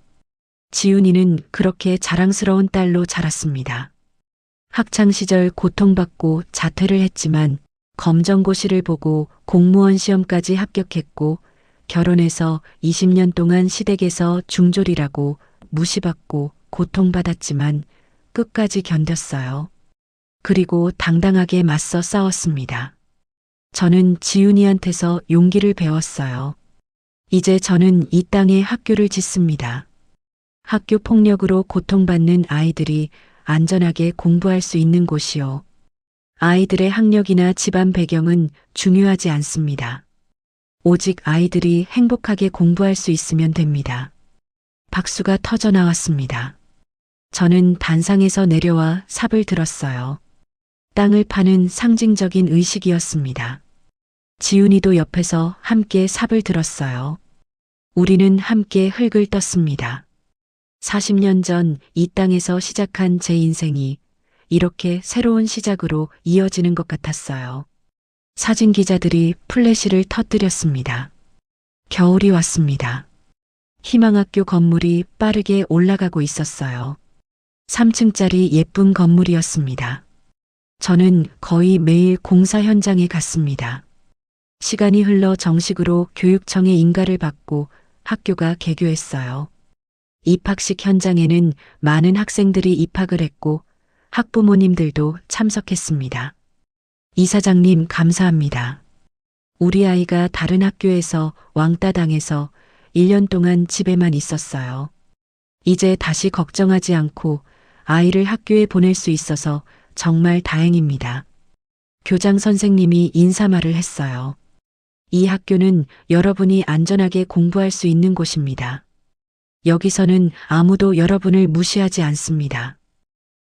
지훈이는 그렇게 자랑스러운 딸로 자랐습니다. 학창시절 고통받고 자퇴를 했지만 검정고시를 보고 공무원 시험까지 합격했고 결혼해서 20년 동안 시댁에서 중졸이라고 무시받고 고통받았지만 끝까지 견뎠어요. 그리고 당당하게 맞서 싸웠습니다. 저는 지훈이한테서 용기를 배웠어요. 이제 저는 이 땅에 학교를 짓습니다. 학교 폭력으로 고통받는 아이들이 안전하게 공부할 수 있는 곳이요. 아이들의 학력이나 집안 배경은 중요하지 않습니다. 오직 아이들이 행복하게 공부할 수 있으면 됩니다. 박수가 터져 나왔습니다. 저는 단상에서 내려와 삽을 들었어요. 땅을 파는 상징적인 의식이었습니다. 지훈이도 옆에서 함께 삽을 들었어요. 우리는 함께 흙을 떴습니다. 40년 전 이 땅에서 시작한 제 인생이 이렇게 새로운 시작으로 이어지는 것 같았어요. 사진 기자들이 플래시를 터뜨렸습니다. 겨울이 왔습니다. 희망학교 건물이 빠르게 올라가고 있었어요. 3층짜리 예쁜 건물이었습니다. 저는 거의 매일 공사 현장에 갔습니다. 시간이 흘러 정식으로 교육청의 인가를 받고 학교가 개교했어요. 입학식 현장에는 많은 학생들이 입학을 했고 학부모님들도 참석했습니다. 이사장님 감사합니다. 우리 아이가 다른 학교에서 왕따 당해서 1년 동안 집에만 있었어요. 이제 다시 걱정하지 않고 아이를 학교에 보낼 수 있어서 정말 다행입니다. 교장 선생님이 인사말을 했어요. 이 학교는 여러분이 안전하게 공부할 수 있는 곳입니다. 여기서는 아무도 여러분을 무시하지 않습니다.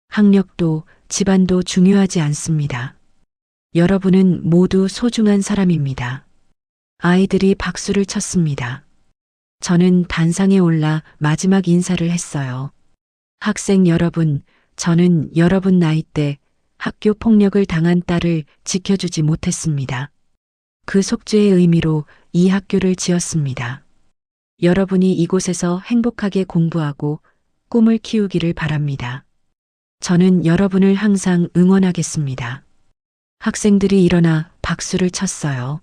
학력도 집안도 중요하지 않습니다. 여러분은 모두 소중한 사람입니다. 아이들이 박수를 쳤습니다. 저는 단상에 올라 마지막 인사를 했어요. 학생 여러분, 저는 여러분 나이 때 학교 폭력을 당한 딸을 지켜주지 못했습니다. 그 속죄의 의미로 이 학교를 지었습니다. 여러분이 이곳에서 행복하게 공부하고 꿈을 키우기를 바랍니다. 저는 여러분을 항상 응원하겠습니다. 학생들이 일어나 박수를 쳤어요.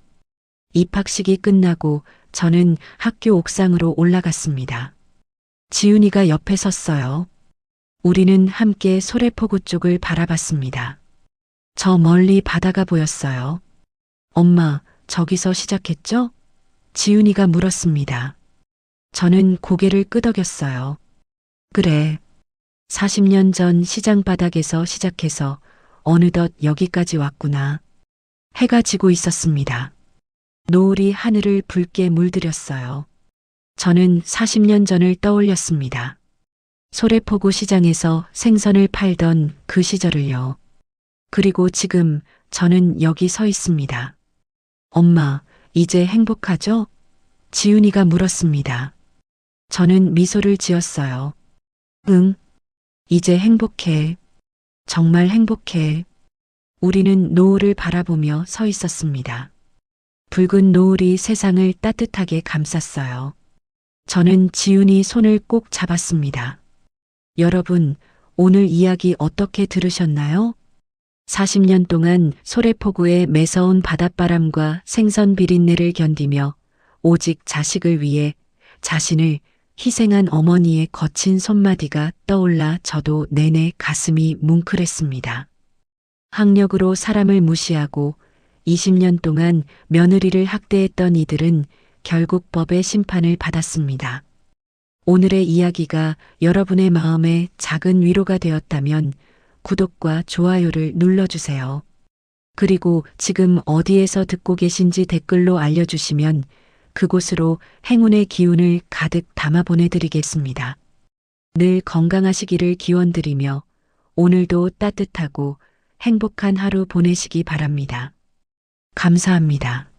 입학식이 끝나고 저는 학교 옥상으로 올라갔습니다. 지훈이가 옆에 섰어요. 우리는 함께 소래포구 쪽을 바라봤습니다. 저 멀리 바다가 보였어요. 엄마, 저기서 시작했죠? 지훈이가 물었습니다. 저는 고개를 끄덕였어요. 그래. 40년 전 시장 바닥에서 시작해서 어느덧 여기까지 왔구나. 해가 지고 있었습니다. 노을이 하늘을 붉게 물들였어요. 저는 40년 전을 떠올렸습니다. 소래포구 시장에서 생선을 팔던 그 시절을요. 그리고 지금 저는 여기 서 있습니다. 엄마, 이제 행복하죠? 지훈이가 물었습니다. 저는 미소를 지었어요. 응, 이제 행복해. 정말 행복해. 우리는 노을을 바라보며 서 있었습니다. 붉은 노을이 세상을 따뜻하게 감쌌어요. 저는 지훈이 손을 꼭 잡았습니다. 여러분, 오늘 이야기 어떻게 들으셨나요? 40년 동안 소래포구의 매서운 바닷바람과 생선 비린내를 견디며 오직 자식을 위해 자신을 희생한 어머니의 거친 손마디가 떠올라 저도 내내 가슴이 뭉클했습니다. 학력으로 사람을 무시하고 20년 동안 며느리를 학대했던 이들은 결국 법의 심판을 받았습니다. 오늘의 이야기가 여러분의 마음에 작은 위로가 되었다면 구독과 좋아요를 눌러주세요. 그리고 지금 어디에서 듣고 계신지 댓글로 알려주시면 그곳으로 행운의 기운을 가득 담아 보내드리겠습니다. 늘 건강하시기를 기원드리며 오늘도 따뜻하고 행복한 하루 보내시기 바랍니다. 감사합니다.